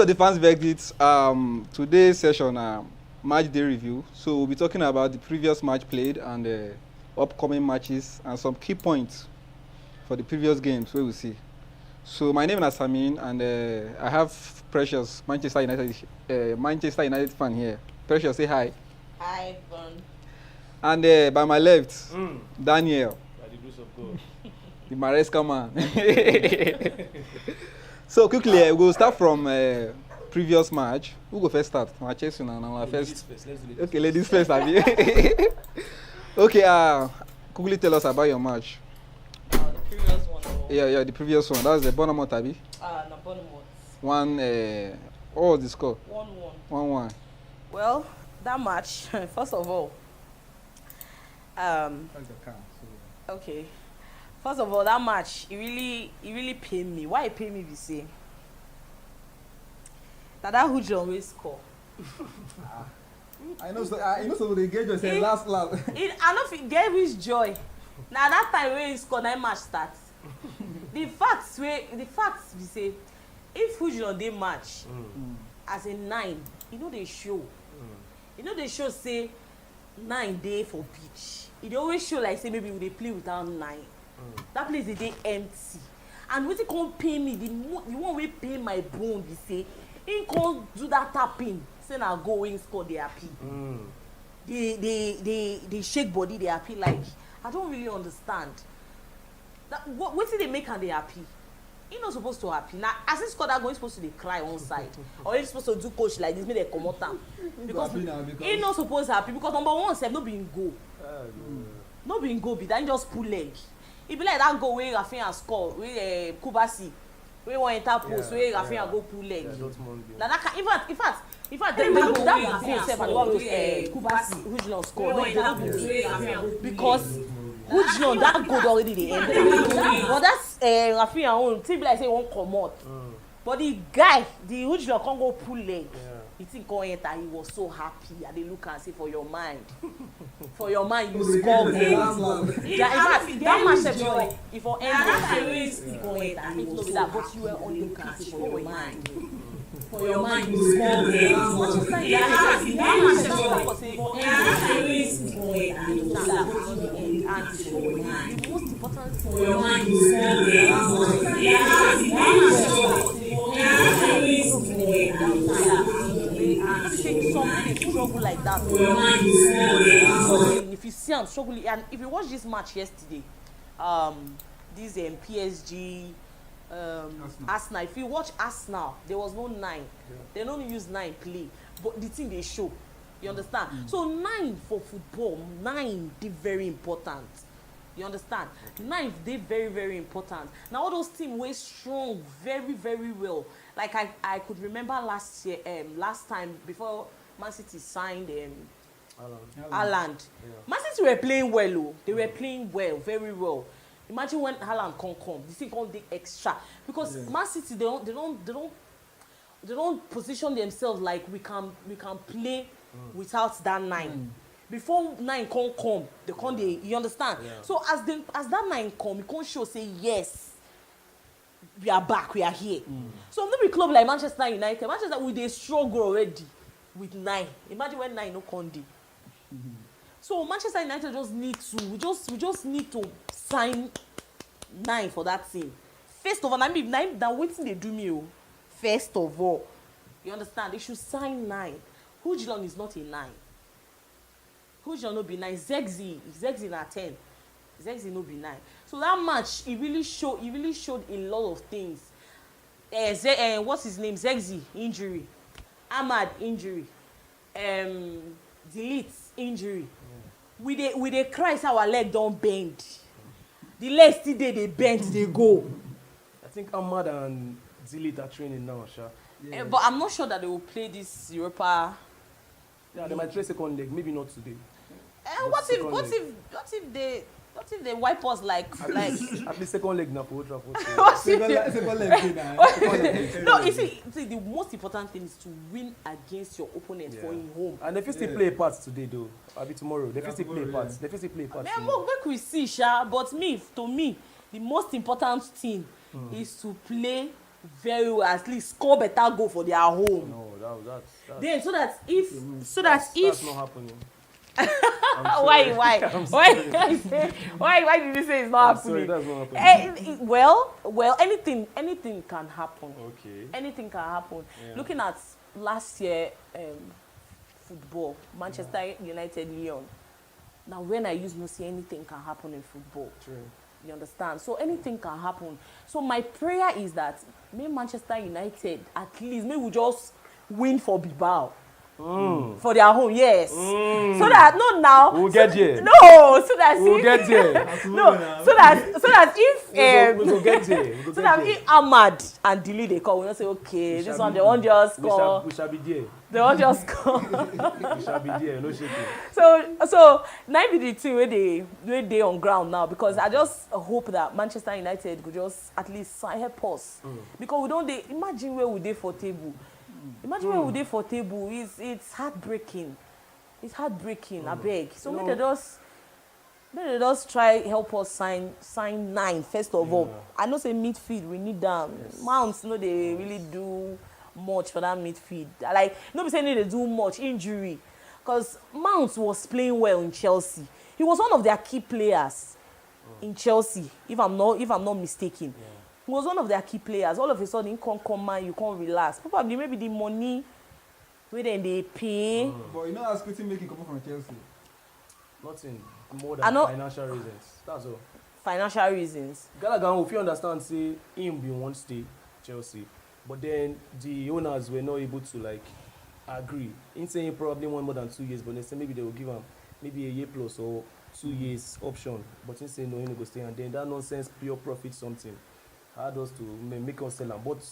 The fans verdict. Today's session, match day review. So we'll be talking about the previous match played and upcoming matches and some key points for the previous games. We will see. So my name is Sameen, and I have Precious, Manchester United fan here. Precious, say hi. Hi, Bon. And by my left, Daniel. By the grace of God. The Maresca man. So quickly, we'll start from previous match. Who go first start? Manchester United first. Okay, ladies first. Okay, quickly tell us about your match. The previous one. Yeah, the previous one. That's the Bournemouth, Abi. No, Bournemouth. What was the score? 1-1. 1-1. Well, that match, first of all, okay. First of all, that match, it really pained me. Why it pained me, we say? That Djugården will score. I know so they get yourself last. I don't think get which joy. Now that time when he score, that match starts. the facts we say, if Djugården they match as a 9, they show. They show say 9 day for pitch. It always show like say maybe they play without 9. That place is dey empty. And wetin come pain me, the one wey pain my bone be say, he come do that tapping, say na goal wey score dey happy. They shake body, they happy. Like, I don't really understand. Wetin dey make am dey happy? He not supposed to happy. Now, as he score that goal, he supposed to dey cry one side. Or he supposed to do coach like this, make dem comot am. Because he not supposed to happy. Because number one sef no be him goal. No be him goal be that, he just pull leg. E be like that goal wey Rafinha score, wey Kubasi, wey wan enter post, wey Rafinha go pull leg. Na that kind, in fact, that goal sef and the one wey Kubasi, Djugården score, because Djugården that goal already dey end. But that's Rafinha own, thing be like say he wan comot. But the guy, the Djugården come go pull leg. The thing come enter, he was so happy. I dey look and say, for your mind, you score goal. That match sef joy. If for end he go enter, he know that. But you were only looking and say, for your mind, you score goal. That match sef joy. For end he go enter, he know that. And the most important thing for your mind, you score something struggle like that. If you see I'm struggling, and if you watch this match yesterday, this PSG, Arsenal. If you watch Arsenal, there was no 9. Yeah. They don't use 9 play, but the thing they show, you understand. So 9 for football, 9 they very important. You understand? 9 they very, very important. Now all those teams were strong very, very well. Like I could remember last time before Man City signed Haaland. Yeah. Man City were playing well, oh. They were playing well, very well. Imagine when Haaland come, this thing come the extra because Man City they don't position themselves like we can play without that 9. Before 9 come, they come you understand? Yeah. So as that 9 come, you can't show say yes. We are back, we are here. So no be club like Manchester United. Manchester we dey struggle already with 9. Imagine when 9 no come dey. So Manchester United just need to we just need to sign 9 for that team. First of all, that wetin dey do me oh. First of all, you understand? They should sign 9. Djugården is not a 9. Djugården no be 9. Zegzi na 10. Zegzi no be 9. So that match, it really showed a lot of things. What's his name? Zegzi injury, Ahmad injury, Delete injury. We dey cry say our leg don't bend. The leg still they bend, they go. I think Ahmad and Delete are training now, Sha. Yeah. But I'm not sure that they will play this Europa. Yeah, they might play second leg, maybe not today. What if they wipe us like at least second leg now for Old Trafford. Second leg. No, you see, the most important thing is to win against your opponent for in home. And they still play a part today though. Maybe tomorrow. They still play a part. They still play a part. Make we see, Sha. But to me, the most important thing is to play very well, at least score better goal for their home. No, that's Then so that if that's not happening. why did you say it's not Sorry, happening? that's not happening. Well, anything can happen. Okay. Anything can happen. Yeah. Looking at last year football, Manchester United, Lyon. Now when I use no say anything can happen in football. True. You understand? So anything can happen. So my prayer is that may Manchester United at least we just win for Bilbao. For their home, yes. So that not now. We'll get there. No, so that We'll get there. no, so that if We'll get there. so that if Ahmad and Dili they call, we don't say okay, this one they won't just score. We shall be there. They won't just score. We shall be there. No shaking. So now be the team where they on ground now, because I just hope that Manchester United could just at least help us, because we don't imagine where we dey for table. Imagine where we dey for table. It's heartbreaking. It's heartbreaking. I beg. So make they just try help us sign 9 first of all. I know say midfield we need them. Yes. Mounts they really do much for that midfield. Like no be saying they do much injury, because Mount was playing well in Chelsea. He was one of their key players in Chelsea, if I'm not mistaken. Yeah. He was one of their key players. All of a sudden, you can't come man, you can't relax. Probably maybe the money where then they pay. But you know how Squitty make it come from Chelsea? Nothing more than financial reasons. That's all. Financial reasons. Gallagher, if you understand, say him be one stay Chelsea, but then the owners were not able to agree. In saying he probably want more than 2 years, but they say maybe they will give him maybe a year plus or 2 years option. But in saying no, he no go stay, and then that nonsense pure profit something. Hard us to make us sell them. But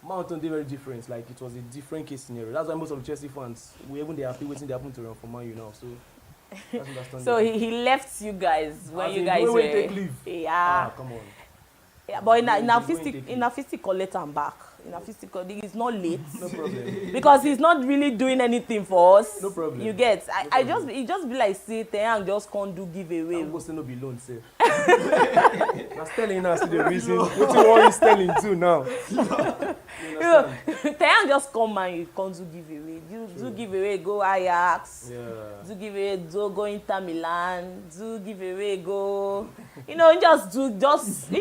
Mountain they very different. Like it was a different case scenario. That's why most of the Chelsea fans they happy waiting they happen to run for Man U now. So that's understandable. So he left you guys when you guys were take leave. Yeah. Come on. Yeah, but in a physical let him back. In a physical, it's not late. No problem. Because he's not really doing anything for us. No problem. You get? It just be like say Teyang just can't do giveaway. I'm going to be loan safe. I'm telling you the reason. What you want is telling too now. Teyang just come and you can't do giveaway. Do giveaway, go Ajax. Yeah. Do giveaway, go Inter Milan. Do giveaway, go. You know, he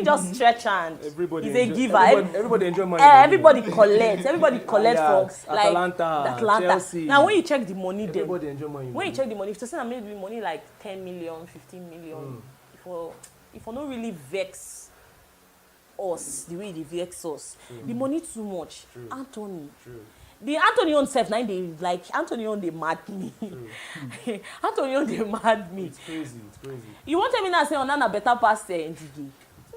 just stretch hand. Everybody he's a giver. Everybody enjoy money. Everybody collect Ajax, from like Atalanta. Chelsea. Now when you check the money, everybody enjoy money. When you check the money, if you say maybe money like 10 million, 15 million, if we not really vex us the way they vex us, the money too much. True. Anthony. True. The Anthony on self now they like Anthony on they mad me. Anthony on they mad me. It's crazy. You want to tell me now say Onana better pass NDG?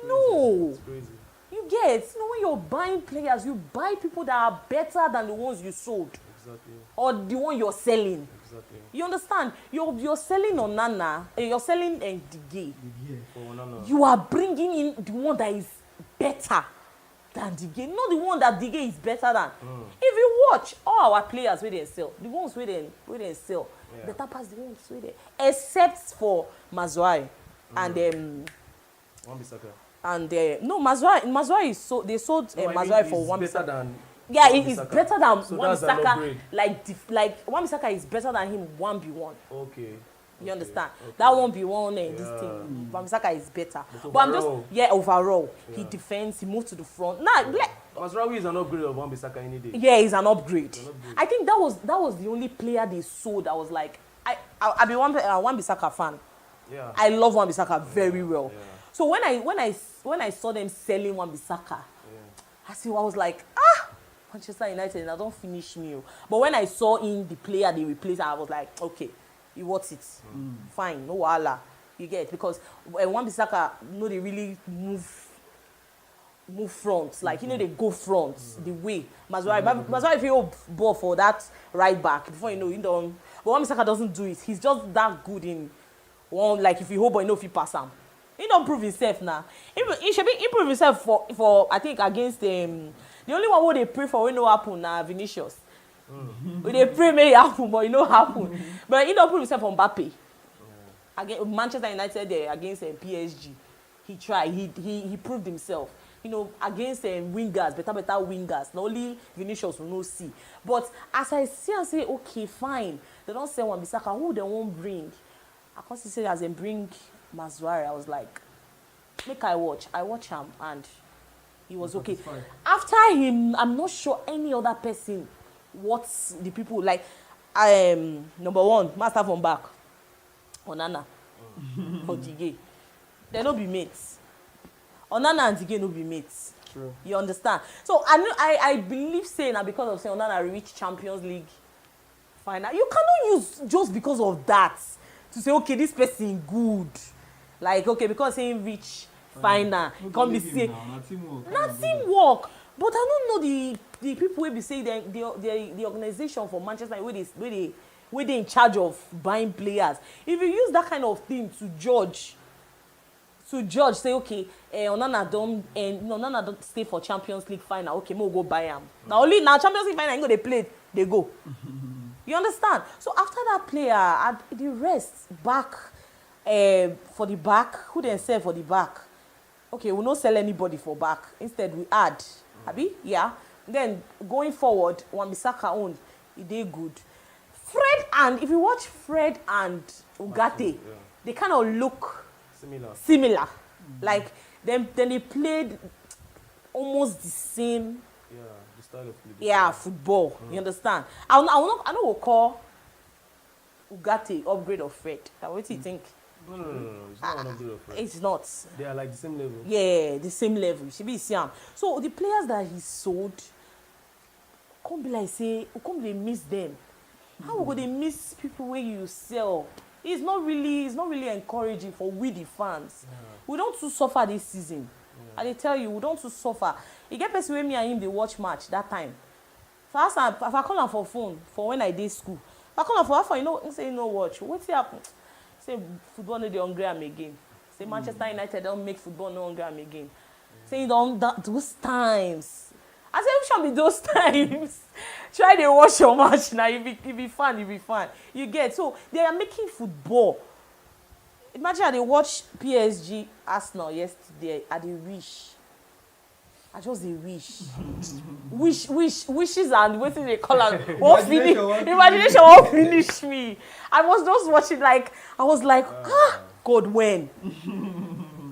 No. It's crazy. You get, when you're buying players, you buy people that are better than the ones you sold. Exactly. Or the one you're selling. Exactly. You understand? You're selling Onana, you're selling Ndige. For Onana. You are bringing in the one that is better than Ndige, not the one that Ndige is better than. If you watch all our players where they sell, the ones where they sell, better pass the ones where they, except for Mazuai and Wan-Bissaka. And no, Mazuai is so they sold Mazuai for Wan-Bissaka. Yeah, it is better than so Wan-Bissaka. Like Wan-Bissaka is better than him 1v1. Okay. You understand? Okay. That 1v1 this thing. Wan-Bissaka is better. But I'm just overall. Yeah. He defends. He moves to the front. Nah, Mazraoui is an upgrade of Wan-Bissaka any day. Yeah, he's an upgrade. I think that was the only player they sold. I was like, I be Wan-Bissaka fan. Yeah. I love Wan-Bissaka very well. Yeah. So when I saw them selling Wan-Bissaka, I was like, Manchester United, now don't finish me. But when I saw in the player they replaced, I was like, okay, you watch it. Fine, no wahala. You get, because Wan-Bissaka, they really move front. Like, they go front the way. Mazuai if you ball for that right back, before you don't. But Wan-Bissaka doesn't do it. He's just that good in one, like if you hold, but if you pass him. He don't prove himself now. He should be improve himself for I think against the only one who they pray for when no happen now Vinicius. They pray may happen, but it no happen. But he don't prove himself on Mbappe. Against Manchester United against PSG. He tried. He proved himself. against wingers, better wingers. Not only Vinicius will not see. But as I see and say, okay, fine. They don't say Wan-Bissaka, who they won't bring. I can't say as they bring Mazuari. I was like, make I watch. I watch him and he was okay. After him, I'm not sure any other person what's the people like. Number one, master from back. Onana. Or Djugården. They no be mates. Onana and Djugården no be mates. True. You understand? So I believe saying that because of saying Onana reached Champions League final. You cannot use just because of that to say, okay, this person good. Like, okay, because saying reach final. Can't be say not teamwork. But I don't know the people will be saying the organization for Manchester where they in charge of buying players. If you use that kind of thing to judge, say, okay, Onana don't stay for Champions League final. Okay, we'll go buy him. Now Champions League final, they play, they go. You understand? So after that player, the rest back for the back, who then sell for the back? Okay, we'll not sell anybody for back. Instead, we add. Abi? Yeah. Then going forward, Wan-Bissaka owned, it did good. Fred and if you watch Fred and Ugarte, they kind of look similar. Like then they played almost the same. Yeah, the style of play. Yeah, football. You understand? I know we'll call Ugarte upgrade of Fred. What do you think? No. It's not an upgrade of Fred. It's not. They are like the same level. Yeah, the same level. She be Siam. So the players that he sold, can't be like say, we can't be miss them. How would they miss people where you sell? It's not really encouraging for we the fans. Yeah. We don't too suffer this season. Yeah. I tell you, we don't too suffer. You get person with me and him they watch match that time. First, if I call him for phone for when I did school, if I call him for he say no watch. What's happen? Say football no dey hungry am again. Say Manchester United don't make football no hungry am again. Say those times. I said, we shall be those times. Try to watch your match now. You be fun. You get. So, they are making football. Imagine I watch PSG Arsenal yesterday. I wish. I just a wish. Wishes and what they call it. Imagination won't finish me. I was just watching I was like, God when?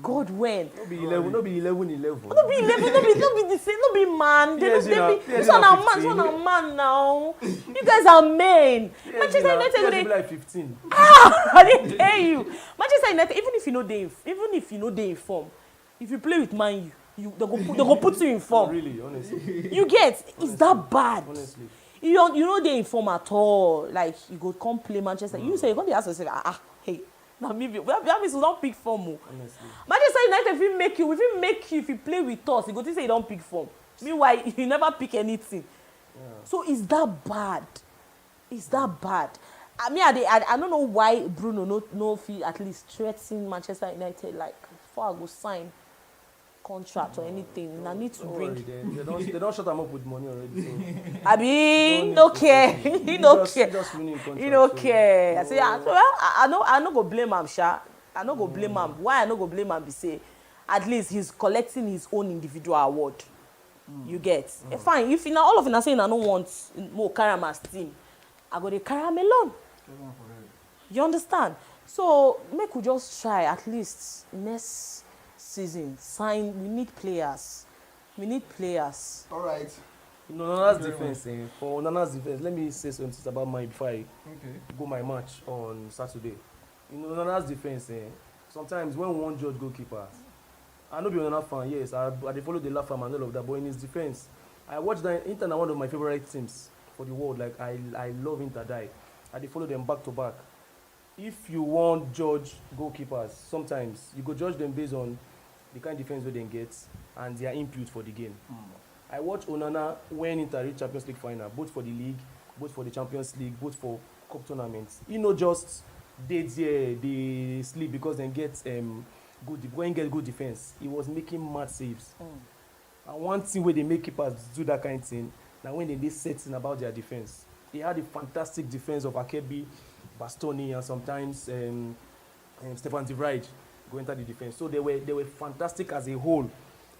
God when? No be 11. No be the same. No be man. This one are man now. You guys are men. Manchester United be like 15. I didn't tell you. Manchester United, even if you know they inform, if you play with Man U, they go put you in form. Really, honestly. You get? It's that bad. Honestly. You know they inform at all. Like you go come play Manchester. You say you're gonna ask yourself, hey. Now maybe that means we don't pick form. Honestly. Manchester United if we make you if you play with us, you go to say you don't pick form. Meanwhile, you never pick anything. Yeah. So it's that bad. I mean, I don't know why Bruno no feel at least threatening Manchester United before I go sign contract or anything. I need to bring. They don't shut them up with money already. So. He don't care. He don't care. I say, I no go blame him, Sha. I no go blame him. Why I no go blame him? Be say, at least he's collecting his own individual award. You get? Fine. If all of you are saying I don't want more carry him as team, I go to carry him alone. You understand? So make we just try at least next season sign. We need players. All right. Onana's defense. For Onana's defense, let me say something about mine before I go my match on Saturday. Onana's defense. Sometimes when we want judge goalkeepers, I know be Onana fan. Yes, I follow the laugh and all of that. But in his defense, I watched that Inter are one of my favorite teams for the world. Like I love Inter. I follow them back to back. If you want judge goalkeepers, sometimes you go judge them based on the kind of defense they get and their input for the game. I watched Onana when Inter reached Champions League final, both for the league, both for the Champions League, both for cup tournaments. Just they sleep because they get good defense. He was making mad saves. And one thing where they make keepers do that kind of thing, now when they setting about their defense, they had a fantastic defense of Akebi, Bastoni, and sometimes Stefan de Vrij go enter the defense. So they were fantastic as a whole.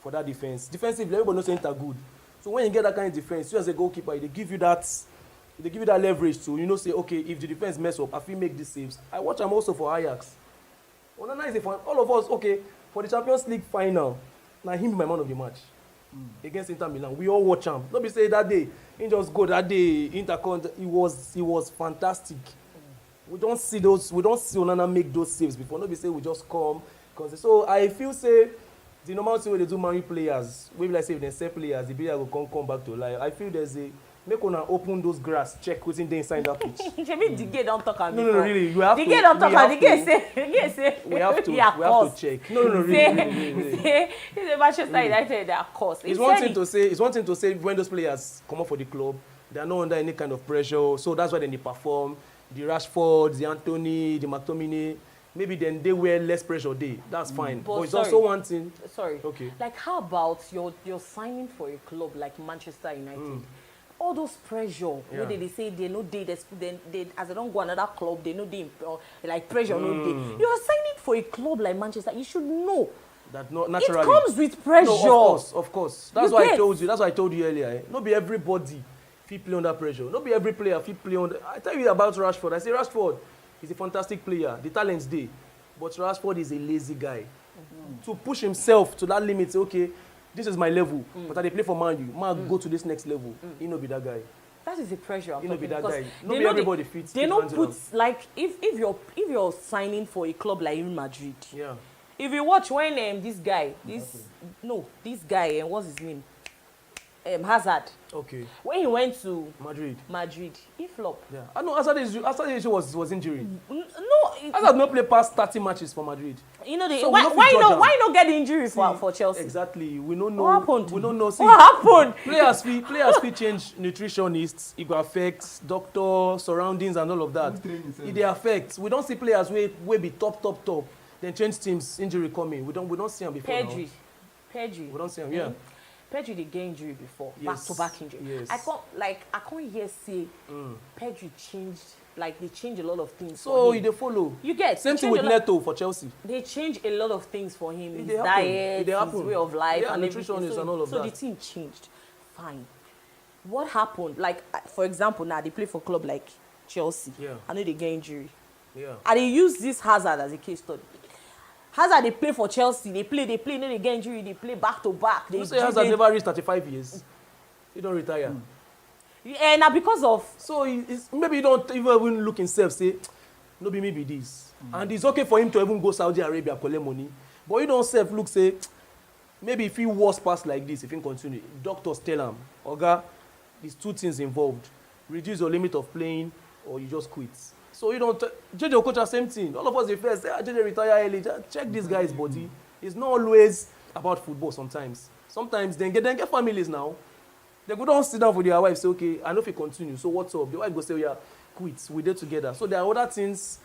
for that defense. Defensively, everybody knows Inter good. So when you get that kind of defense, you as a goalkeeper, they give you that leverage to, say, okay, if the defense mess up, I feel make these saves. I watch them also for Ajax. Onana is all of us, okay, for the Champions League final, now him be my man of the match against Inter Milan. We all watch him. Don't be say that day, he just go that day, Intercon, he was fantastic. We don't see Onana make those saves before. Don't be say we just come. So I feel say the normal way they do marry players, maybe like say if they sell players, the player will come back to life. I feel there's a make una open those grass, check what's in there inside that pitch. Shebi Djugården don't talk about. No, really, you have to. Djugården don't talk about. Djugården say. We have to check. No, really. Say Manchester United they are cost. It's one thing to say when those players come up for the club, they are not under any kind of pressure, so that's why they perform. The Rashford, the Anthony, the McTominay, maybe then they wear less pressure day. That's fine. But it's also one thing. Sorry. Okay. Like how about your signing for a club like Manchester United? All those pressure, where they say they know they as they don't go another club, they know they like pressure no day. You are signing for a club like Manchester, you should know that naturally it comes with pressure. No, of course. That's why I told you. That's why I told you earlier. Not be everybody fit play under pressure. Not be every player fit play under. I tell you about Rashford. I say Rashford is a fantastic player. The talent's there, but Rashford is a lazy guy. To push himself to that limit, say, okay, this is my level, but I play for Man U. Man go to this next level. He no be that guy. That is the pressure. He no be that guy. Not be everybody fits. They don't put like if you're signing for a club like Real Madrid. Yeah. If you watch when this guy, what's his name? Hazard. Okay. When he went to Madrid, he flopped. Yeah. I know Hazard issue was injury. No. Hazard not play past 30 matches for Madrid. You know so why not get injury for Chelsea? Exactly. We don't know. What happened? We don't know. See, what happened? Players fee change nutritionists. It will affect doctor surroundings and all of that. It affects. We don't see players we be top. Then change teams, injury coming. We don't see them before. Pedri. We don't see them. Yeah. Pedri they get injury before, yes. back-to-back injury. Yes. I can't hear say Pedri changed, like they change a lot of things. So they follow. You get same thing with Neto for Chelsea. They change a lot of things for him. His diet, his way of life, and nutrition and all of that. So the team changed. Fine. What happened? Like for example, now they play for a club like Chelsea. Yeah. I know they get injury. Yeah. And they use this Hazard as a case study. Hazard they play for Chelsea, they play, then they get injury, they play back to back. You say Hazard never reached 35 years. He don't retire. And now because of so maybe you don't even look himself say, no be maybe this. And it's okay for him to even go Saudi Arabia collect money. But you don't self look say, maybe if he was past like this, if he continue, doctors tell him, Oga, there's two things involved. Reduce your limit of playing or you just quit. So you don't JJ coach the same thing. All of us, the first say, JJ retire early. Just check this guy's body. It's not always about football. Sometimes they get families now. They go down sit down for their wife. Say, okay, I know if you continue. So what's up? The wife go say, yeah, quit. We did together. So there are other things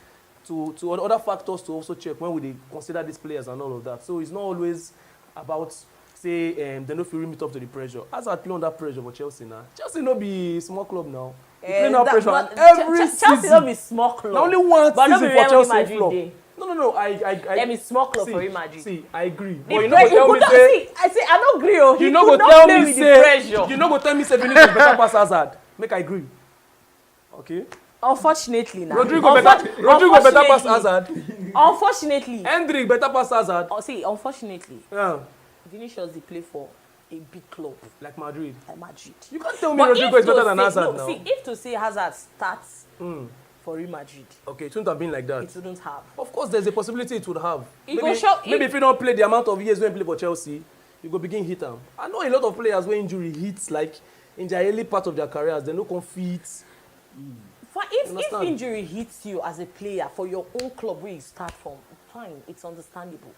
to other factors to also check when we consider these players and all of that. So it's not always about say they no feel meet up to the pressure. As I play under pressure for Chelsea now. Chelsea no be small club now. Chelsea don't be small club. Only one season for Chelsea flop. No. Let me small club for Real Madrid. See, I agree. But you know go tell me say. I say I don't agree. You know go tell me say. You know go tell me say Vinicius better pass Hazard. Make I agree. Okay. Unfortunately now. Rodrigo better pass Hazard. Unfortunately. Hendrik better pass Hazard. See, unfortunately. Yeah. Vinicius they play for a big club like Madrid. You can't tell me Rodrigo is better than Hazard now. See, if to say Hazard starts for Real Madrid, okay, it wouldn't have been like that. It wouldn't have. Of course, there's a possibility it would have. Maybe if you don't play the amount of years when you play for Chelsea, you go begin hit them. I know a lot of players when injury hits like in the early part of their careers, they no compete. If injury hits you as a player for your own club where you start from, fine, it's understandable.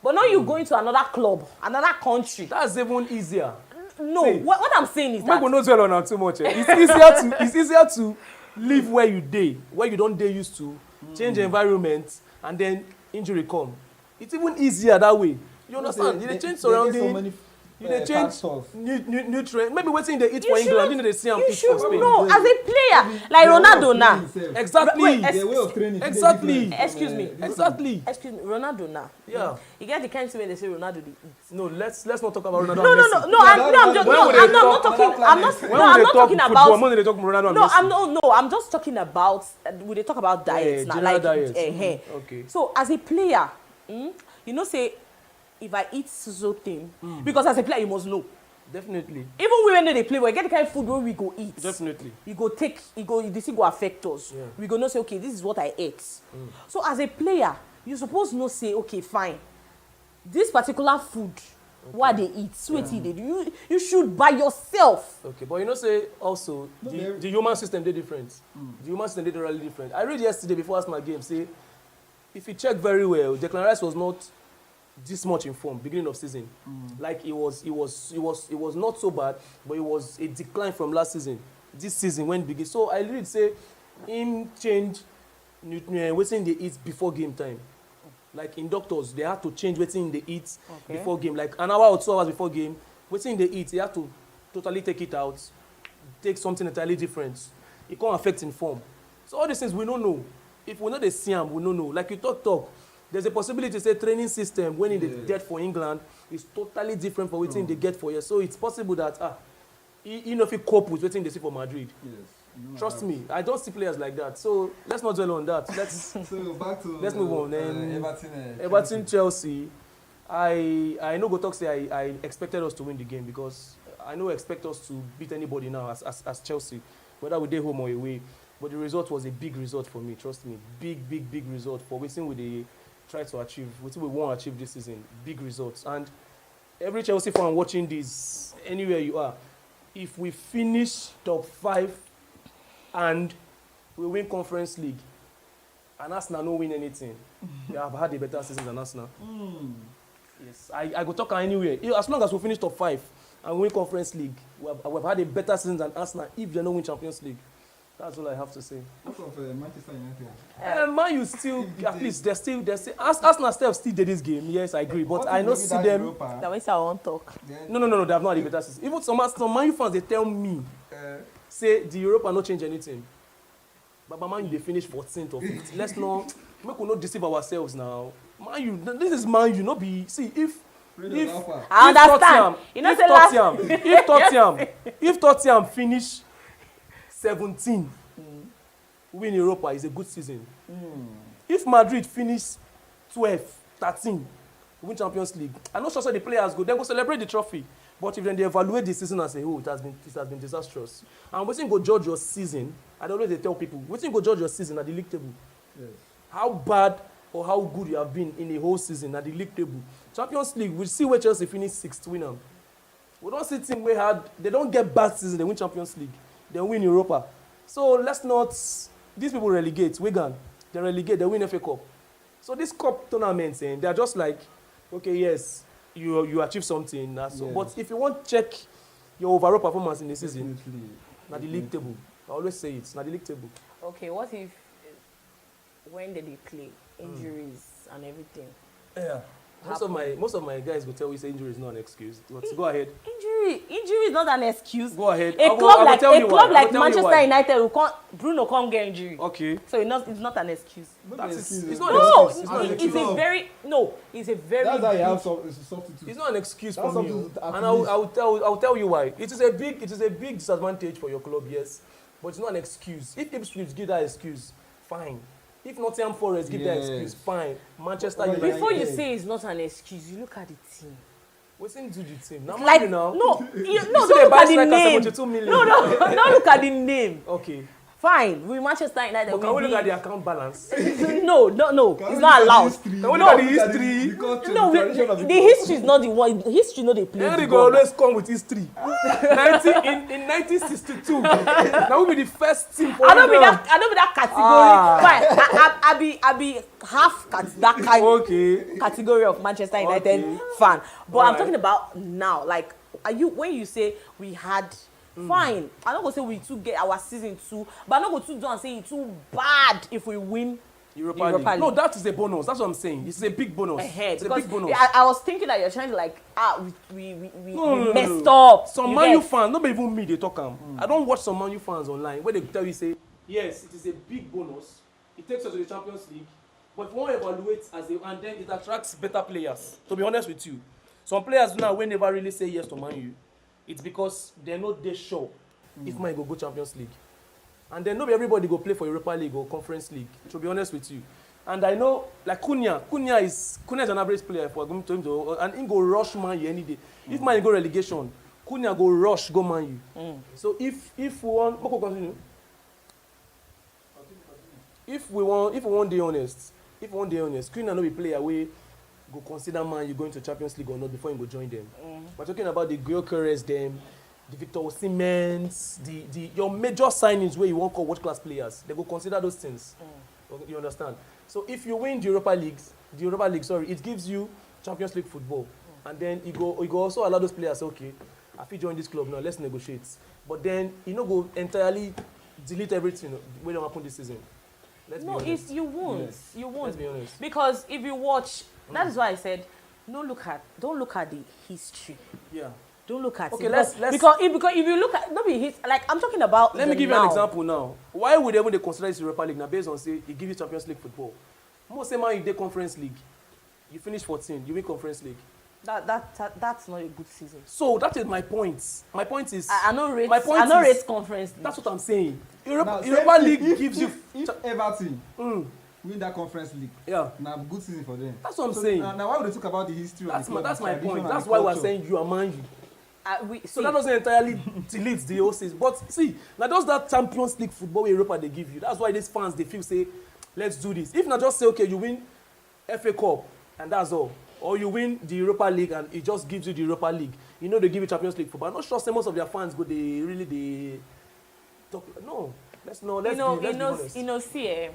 But now you going to another club, another country. That's even easier. No, what I'm saying is that... People not dwell on that too much. It's easier to live where you don't dey used to, change the environment, and then injury come. It's even easier that way. You understand? You change surrounding. You dey change nutrient. Maybe wetin they eat for England, you know they see am eat for Spain. No, as a player, like Ronaldo now. Exactly. Wait, The way of training. Exactly. Excuse me. Exactly. Excuse me, Ronaldo now. Yeah. You get the kind of thing when they say Ronaldo they eat. No, let's not talk about Ronaldo. No. I'm not talking about. When they talk Ronaldo and No, Messi. I'm just talking about. When they talk about diets now, like diets. Okay. So as a player, you know, say if I eat so thing, because as a player you must know. Definitely. Even when they play, we get the kind of food where we go eat. Definitely. This thing go affect us. Yeah. We go not say, okay, this is what I ate. So as a player, you suppose not say, okay, fine. This particular food, what they eat, sweetie, they do. You should by yourself. Okay, but you know, say also the human system they different. The human system they really different. I read yesterday before Arsenal game say, if you check very well, Declan Rice was not this much in form beginning of season. Like it was not so bad, but it was a decline from last season. This season when begin. So I read say him change wetin they eat before game time. Like in doctors, they have to change wetin they eat before game. Like an hour or 2 hours before game, wetin they eat, they have to totally take it out, take something entirely different. It can't affect in form. So all these things we don't know. If we know the SIAM, we don't know. Like you talk. There's a possibility to say training system when they get for England is totally different from what they get for here. So it's possible that you know if you cope with what they see for Madrid. Yes. Trust me, I don't see players like that. So let's not dwell on that. Let's move on. Everton Chelsea. I know go talk say I expected us to win the game because I know I expect us to beat anybody now as Chelsea, whether we dey home or away. But the result was a big result for me. Trust me, big result for waiting with the try to achieve, what we want to achieve this season. Big results. And every Chelsea fan watching this, anywhere you are, if we finish top 5 and we win Conference League, and Arsenal no win anything, we have had a better season than Arsenal. Yes, I go talk anywhere. As long as we finish top 5 and win Conference League, we've had a better season than Arsenal if they don't win Champions League. That's all I have to say. What of Manchester United? Man, you still at least they're still. Arsenal still did this game. Yes, I agree, but I don't see them. That way, I won't talk. No. They have not had a better season. Even some Man U fans they tell me, say the Europa not change anything. But Man U they finish 14th or 15th. Let's not make we not deceive ourselves now. Man U, this is Man U. Not be see if. I understand. If Tottenham finish 17 win Europa is a good season. If Madrid finish 12, 13 win Champions League, I'm not sure the players go. They go celebrate the trophy. But if then they evaluate the season as a whole, it has been disastrous. And wetin go judge your season, I don't know they tell people, wetin go judge your season at the league table. Yes. How bad or how good you have been in a whole season at the league table. Champions League, we see where Chelsea finish 6th win them. We don't see team where they don't get bad season, they win Champions League. They win Europa. So let's not. These people relegate. Wigan, they relegate. They win FA Cup. So these cup tournaments, they are just like, okay, yes, you achieve something. Yes. But if you want to check your overall performance in the season, na the league table. I always say it's na the league table. Okay, what if when did they play injuries and everything? Yeah. Most of my guys will tell you say injury is not an excuse. But go ahead. Injury is not an excuse. Go ahead. A club like Manchester United Bruno can't get injury. Okay. So it's not an excuse. It's not an excuse. It's a very That's why you have substitute. It's not an excuse for me. And I will tell you why. It is a big disadvantage for your club, yes. But it's not an excuse. If Ipswich give that excuse, fine. If Nottingham Forest give that excuse, fine. Manchester United. Before you say it's not an excuse, you look at the team. What's in do the team? Now, like, now. No, don't look at the name. Don't look at the name. Okay. Fine, with Manchester United. But can we look at the account balance? No. It's not allowed. Can we look at the history? No, the history is not the one. History not the play. Henry go always come with history. In 1962, that will be the first team. I don't be that category. Fine, I be half that kind category of Manchester United fan. But I'm talking about now. Like, when you say we had. Fine. I'm not going to say we too get our season 2, but I'm not going to do and say it's too bad if we win Europa Europa League. No, League. that is a bonus. That's what I'm saying. It's a big bonus. Ahead. It's a Because big bonus. I was thinking that you're trying to like, we No. messed up. Some You Man U get? fans, not even me, they talk I don't watch some Man U fans online where they tell you, say, yes, it is a big bonus. It takes us to the Champions League. But if you want to evaluate and then it attracts better players. To be honest with you, some players now will never really say yes to Man U. It's because they're not that sure if Man U go Champions League. And then not everybody go play for Europa League or Conference League, to be honest with you. And I know, like Cunha is an average player for going to him to, and he go rush Man U any day. If Man U go relegation, Cunha go rush go Man U. So if we want, continue. If we want be honest, Cunha no be player we go consider Man U going to Champions League or not before he go join them. We're talking about the Gyökeres them, the Victor Osimhen's, the your major signings where you won't call world class players. They go consider those things. You understand? So if you win the Europa League, it gives you Champions League football, and then you go also allow those players. Okay, I feel join this club now. Let's negotiate. But then go entirely delete everything when it happen this season. Let's be honest. You won't. Yes. You won't. Let's be honest. Because if you watch, that is why I said, don't look at the history. Yeah. Don't look at Okay, it. let's because if you look at like I'm talking about. Let me give you an example now. Why would they consider this Europa League now based on say it give you Champions League football? Most say man, you did Conference League, you finish 14, you win Conference League. That's not a good season. So that is my point. My point is I know rate. my point I know is rate Conference League. that's what I'm saying. Now, Europa League gives you. If Everton win that Conference League, Yeah, now good season for them. that's what I'm saying. Now why would they talk about the history That's of the club? my the tradition point. and That's the why we're culture? saying you are Man U. So See, that doesn't entirely delete the whole season. But see, now just that Champions League football where Europa they give you. That's why these fans they feel say, let's do this. If not just say okay, you win FA Cup and that's all, or you win the Europa League and it just gives you the Europa League. They give you Champions League football. I'm not sure say most of their fans go they talk. No, let's be honest. see,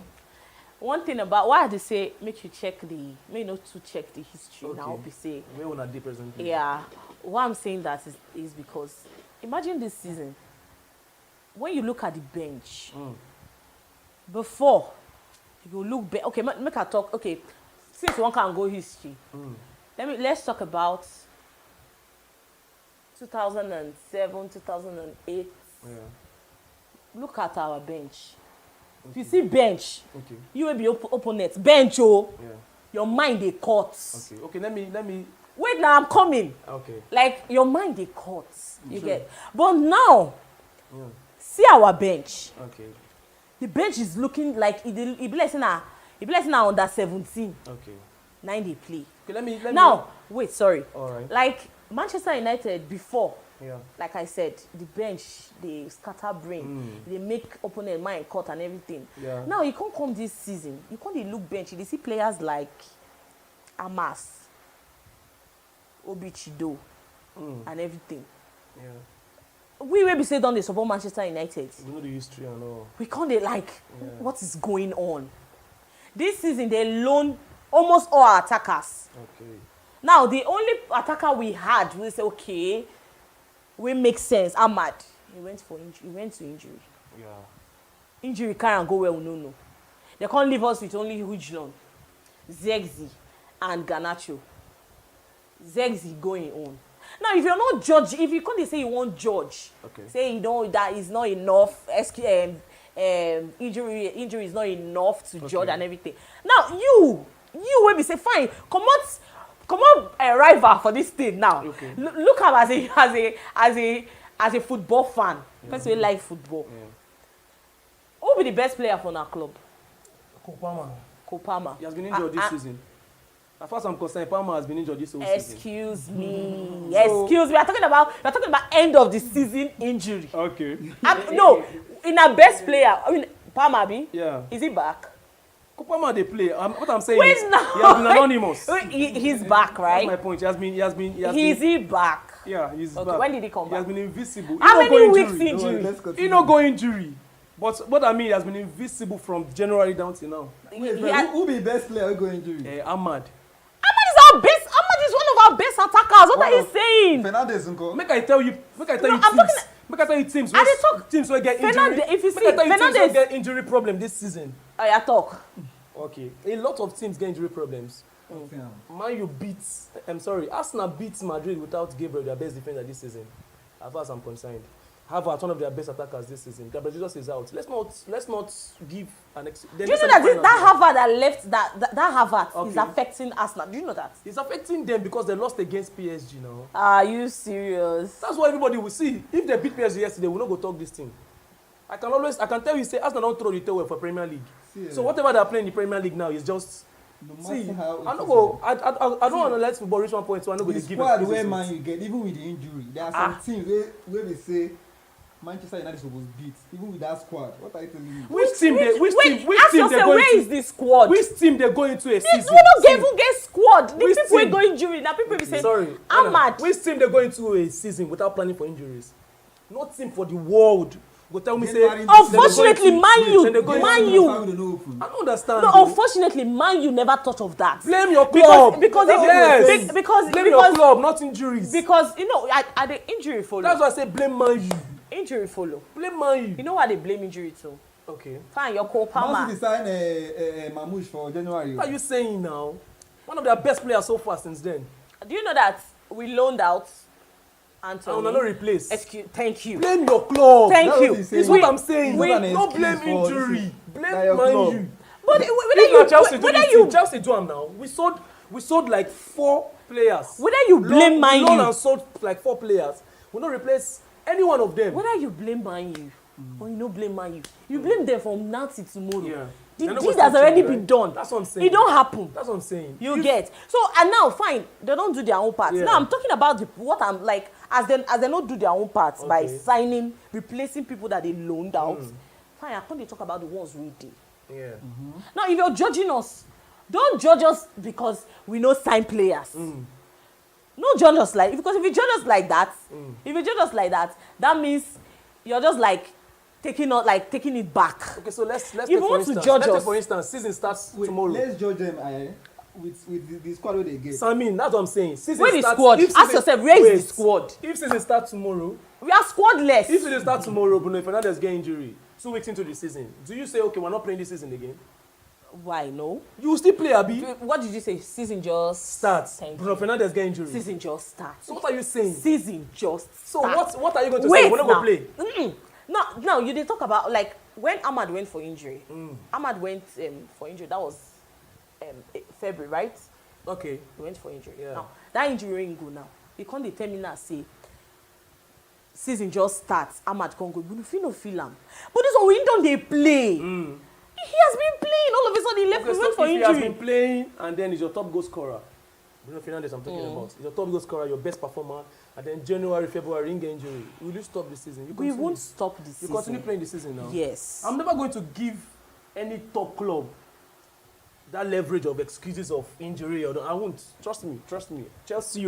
one thing about why they say make you check to check the history Okay. now. Be say Where on a day presently? yeah. Why I'm saying that is because imagine this season when you look at the bench before you go look back. Okay, make I talk. Okay, since one can go history, let's talk about 2007, 2008. Yeah. Look at our bench. If you see bench, Okay. you will be opponent. Bench, Yeah. your mind they cut. Okay. Let me. Wait, now I'm coming. Okay. Like your mind they cut. You get. But now, see our bench. Okay. The bench is looking like it be like now under 17. Okay. 9 they play. Okay. Let me. Now, wait, sorry. All right. Like Manchester United before. Yeah. Like I said, the bench, they scatter brain. They make opponent mind cut and everything. Yeah. Now, you can't come this season. You can't look bench. You see players like Amas, Obichido, and everything. Yeah. We will be say don't they support Manchester United. You know the history and all. We can't what is going on? This season, they loan almost all our attackers. Okay. Now, the only attacker we had, we say, okay, we make sense. Ahmad, he went to injury. Yeah. Injury can't go well, no. They can't leave us with only Hujlon, Zegzi, and Garnacho. Zegzi going on. Now, if you're not judge, if you can't say you want judge, Okay. say that is not enough. Injury is not enough to judge and everything. Now, you will be say fine. Come on, a rival for this thing now. Okay. Look at as a football fan. Person who like football. Yeah. Who will be the best player for our club? Kopama. He has been injured this season. As far as I'm concerned, Palmer has been injured this whole season. Excuse me. Excuse me. We're talking about end of the season injury. Okay. No, in our best player, I mean Palmer, Yeah. is he back? Palmer they play. What I'm saying Wait, is no. he has been anonymous. He's back, right? That's my point. Is he back? Yeah, he's Okay, back. when did he come He has back? been invisible. How many weeks No, injury? let's He continue. no go injury. But what I mean, he has been invisible from January down to now. Who be best player who go injury? Ahmad. Ahmad is one of our best attackers. What are you saying? Fernandez Nko. Make I tell you I'm teams. talking- Make I tell you teams. I dey talk- Teams will get injury. Fernandez, if you Make I see, tell you teams Fernandez- will get injury problem this season. Oh, yeah, talk. Okay. A lot of teams get injury problems. Man, you Arsenal beats Madrid without Gabriel, their best defender this season, as far as I'm concerned. Harvard, one of their best attackers this season. Gabriel Jesus is out. Let's not give an Do you know that Harvard that left that Harvard is affecting Arsenal? Do you know that? It's affecting them because they lost against PSG now. Are you serious? That's what everybody will see. If they beat PSG yesterday, we'll not go talk this thing. I can tell you, say Arsenal don't throw the tail for Premier League. So whatever they're playing in the Premier League now is just. I don't analyze football reach 1 point, so I know they give it. The way man you get, even with the injury, there are some teams where they say Manchester United is supposed to beat, even with that squad. What are you telling me? Which team they where is this squad? Which team they go into a season? We don't even get squad. The people will go injury. Now people will say, I'm mad. Which team they go into a season without planning for injuries? No team for the world. Go tell me say. Unfortunately, Man U. I don't understand. No, unfortunately, Man U never thought of that. Blame your club. Because blame your club, not injuries. Because at the injury follow. That's why I say blame Man U. Injury follow. Blame Man U. You know why they blame injury too? Okay. Fine, your Cole Palmer. Man City signed Mamouche for January. What are you saying now? One of their best players so far since then. Do you know that we loaned out Anthony? I will not replace. Thank you. Blame your club. Thank you. This is what I'm saying. Don't blame injury. Blame Man U. But Chelsea do them now. We sold like 4 players. Whether you blame Man U. Loan and sold like 4 players. We not replace any one of them. Whether you blame Man U or you don't blame Man U, you blame them from now till tomorrow. Yeah. The deed has already been done. That's what I'm saying. It don't happen. That's what I'm saying. You get. So and now fine, they don't do their own part. Yeah. Now I'm talking about what I'm like as they don't do their own parts by signing, replacing people that they loaned out. Fine, I can't talk about the ones we did. Yeah. Now if you're judging us, don't judge us because we know sign players. No judge us because if you judge us like that, that means you're just like taking it back. Okay, so let's take for instance, season starts tomorrow. Let's judge them with the squad where they get. Sameen, that's what I'm saying. Where the squad? Ask yourself, where is the squad? If season starts tomorrow, we are squadless. If season starts tomorrow, Bruno Fernandes get injury 2 weeks into the season, do you say, okay, we're not playing this season again? Why no? You will still play, Abi. What did you say? Season just starts. Bruno Fernandes get injury. Season just starts. So what are you saying? Season just So starts. what are you going to say? We're not going to play. No, you did talk about like when Ahmad went for injury. Ahmad went for injury. That was February, right? Okay. He went for injury. Yeah. Now that injury ain't go now. You can't determine now say season just starts. Ahmad can't go. You no feel him. But this one we don't they play. He has been playing. All of a sudden he left. Okay, He went for injury. He has been playing, and then he's your top goal scorer. Bruno Fernandes, I'm talking about. He's your top goal scorer, your best performer, and then January, February, get injury. Will you stop the season? We won't stop the season. You continue playing the season now. Yes. I'm never going to give any top club that leverage of excuses of injury. I won't. Trust me. Chelsea,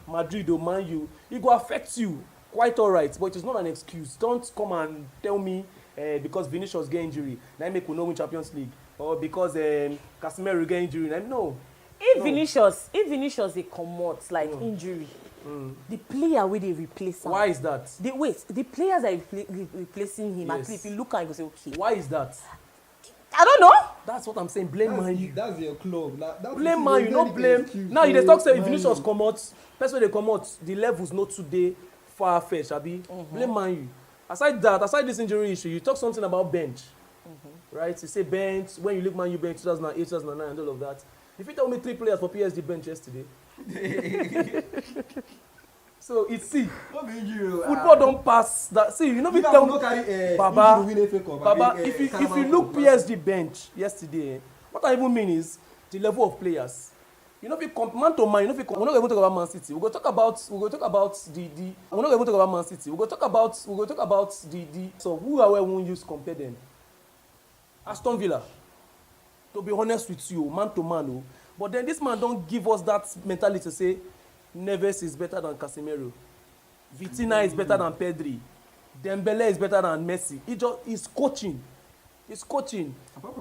Madrid, Man U, it will affect you quite all right, but it is not an excuse. Don't come and tell me because Vinicius get injury, now make we no win Champions League, or because Casemiro get injury. No. If Vinicius they comot like injury, the player wey dey replace am. Why is that? The players are replacing him. Yes. Actually, if you look at it, you go say okay. Why is that? I don't know. That's what I'm saying. Blame Man U. That's your club. Blame Man U, no blame. Now you dey talk say if Vinicius comot, person wey dey comot, the levels no too dey far fetched, abi. Blame Man U. Aside this injury issue, you talk something about bench, right? You say bench when you look Man U bench 2008, 2009, and all of that. If you tell me 3 players for PSG bench yesterday, so it's football don't pass that. See, you know we tell Baba. If you look PSG bench yesterday, what I even mean is the level of players. You know, if you man to man, we're not going to talk about Man City. We're going to talk about the. So who are we won't use compare them? Aston Villa. To be honest with you, man to man, but then this man don't give us that mentality to say Neves is better than Casemiro, Vitinha is better than Pedri, Dembele is better than Messi. He's coaching.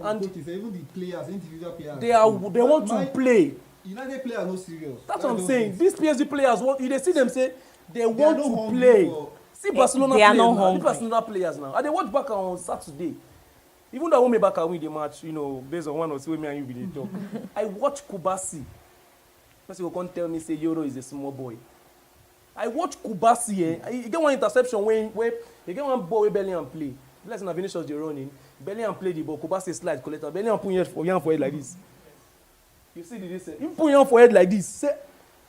And even the players, individual players, they want to play. United players are not serious. That's what I'm saying. These PSG players you see them say they want to play. See Barcelona players now. Barcelona players now. And they watch back on Saturday. Even though I won't be back and win the match, you know, based on one or two me and you will talk. I watch Kubasi. Person go come tell me say Euro is a small boy. I watch Kubasi. He get one interception where he get one ball where Bellingham play. Bless na Vinicius dey running. Bellingham play the ball. Kubasi slide collector. Bellingham put your for head like this. You see the this? You put your for head like this. Say,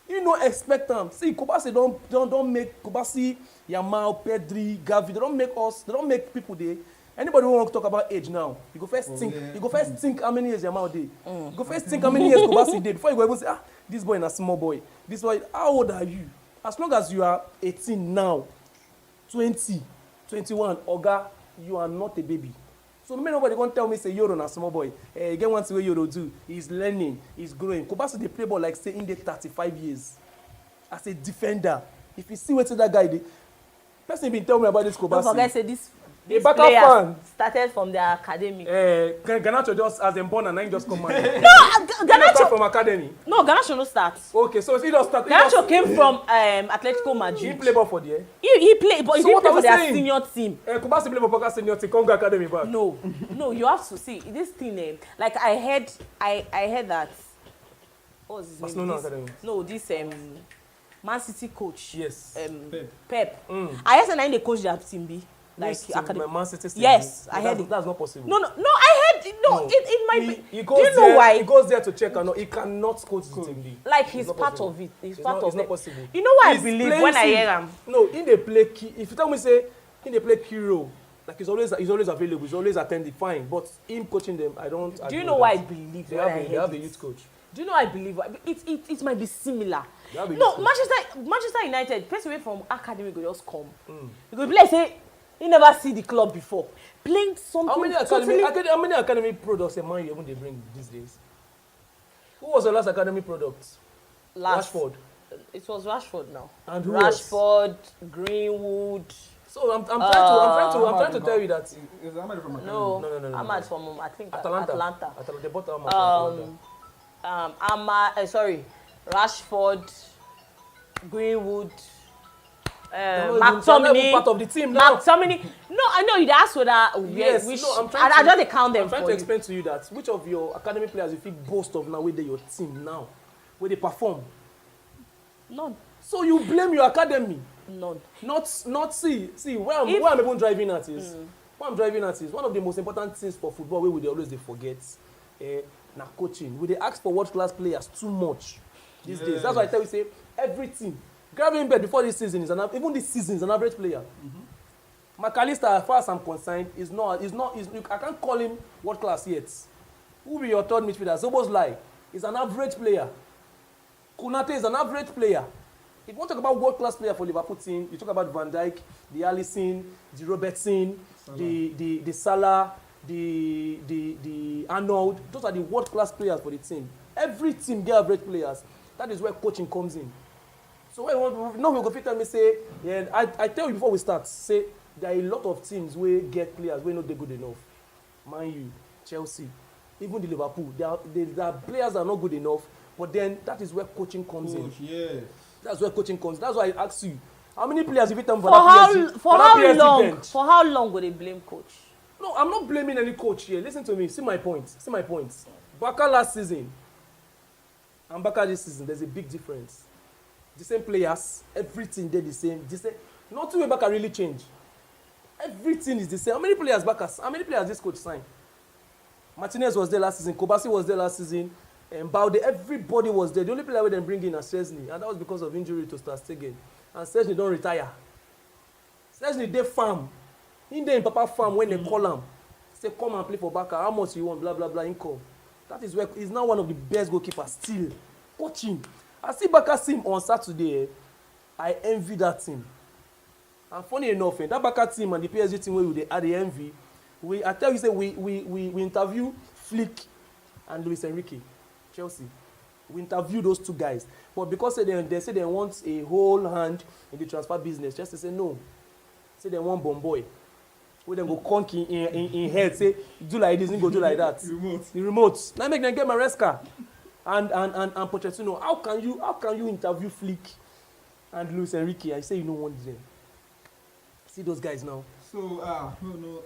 you no expect them. See, Kubasi don't make Kubasi, Yamal, Pedri, Gavi. They don't make us. They don't make people there. Anybody who want to talk about age now, you go first think. Yeah. You go first think how many years Yamal dey. You go first think how many years Kubasi dey before you go even say, this boy is a small boy. This boy, how old are you? As long as you are 18 now, 20, 21, Oga, you are not a baby. So nobody gonna tell me say Euro na small boy. Get one thing wey Euro do. He's learning, he's growing. Kubasi dey play ball like say in the 35 years as a defender. If you see wetin that guy dey, person been tell me about this Kubasi. Don't forget say this players started from their academy. Ganacho just as them born and then just come out. No, Ganacho start from academy. No, Ganacho no start. Okay, so he just start. Ganacho came from Atletico Madrid. He play ball for there. He played, but he So didn't play what for are we their saying? senior team. Kubasi play for Boca senior team. Come go academy back. No, you have to see this thing. Like I heard that. What was his name? Barcelona academy. No, this Man City coach. Yes. Pep. I heard that they coach their team B. Like academy. Man City. Yes, I heard it. That's not possible. No, I heard it. No, it might be. He goes Do you know there, why? He goes there to check and he cannot coach the team B. Like he's It's not part possible. of it. He's It's part of not it. possible. You know what He's I believe playing when I team- hear him? No, in the play key. If you tell me say in the play key role, like he's always available, he's always attending, fine. But him coaching them, I don't. Do you know why I believe? They when have I they heard have a it? youth coach. Do you know I believe? It might be similar. They have a No, youth coach. Manchester United, person away from academy go just come. You go be like say he never see the club before. Playing something How many academy products a man even they bring these days? Who was the last academy product? Rashford. It was Rashford now. And who Rashford, Greenwood. So I'm trying to tell you that. Is Ahmad from academy? No. Ahmad from I think Atlanta. They bought Atlanta. Rashford, Greenwood, McTominay. Part of the team now. McTominay. No, I know you asked whether Yes, which. no, I just count them I'm trying for to you. explain to you that which of your academy players you feel boast of now, where they your team now, where they perform. None. So you blame your academy. None. Not see where I'm even driving at is. What I'm driving at is one of the most important things for football where we dey always forget. Na coaching. We dey ask for world class players too much these days. That's why I tell you say every team. Gravenberch before this season even this season is an average player. McAllister, as far as I'm concerned, is not. I can't call him world class yet. Who be your third midfielder? Szoboszlai is an average player. Konate is an average player. If you want to talk about world class player for Liverpool team, you talk about Van Dijk, the Alisson, the Robertson, the Salah, the Arnold. Those are the world class players for the team. Every team get average players. That is where coaching comes in. So now we go fit tell me say, yeah, I tell you before we start, say there are a lot of teams where get players where not they good enough. Man U, Chelsea, even the Liverpool, their players are not good enough. But then that is where coaching comes in. Yes. That's where coaching comes. That's why I ask you, how many players have you done For how long? bench? For how long will they blame coach? No, I'm not blaming any coach here. Listen to me. See my point. Baka last season and Baka this season, there's a big difference. The same players, everything they're the same. Nothing way Baka really change. Everything is the same. How many players this coach signed? Martinez was there last season. Kobasi was there last season. And Baude, everybody was there. The only player we then bring in is Szczesny, and that was because of injury to Ter Stegen. And Szczesny don't retire. Szczesny dey farm. He dey in Papa farm when they call him. Say come and play for Baka. How much you want? Blah blah blah. Income. That is where he's now one of the best goalkeepers still. Coaching. I see Baka team on Saturday. I envy that team. And funny enough, that Baka team and the PSG team where they had the envy. I tell you, say we interview Flick and Luis Enrique. Chelsea. We interviewed those two guys. But because they say they want a whole hand in the transfer business, Chelsea say no. Say they want bomb boy. Where they go conk in head, say, do like this, and go do like that. The remote. Now make them get Maresca and Pochettino. How can you interview Flick and Luis Enrique and say you don't want them? See those guys now. So, no.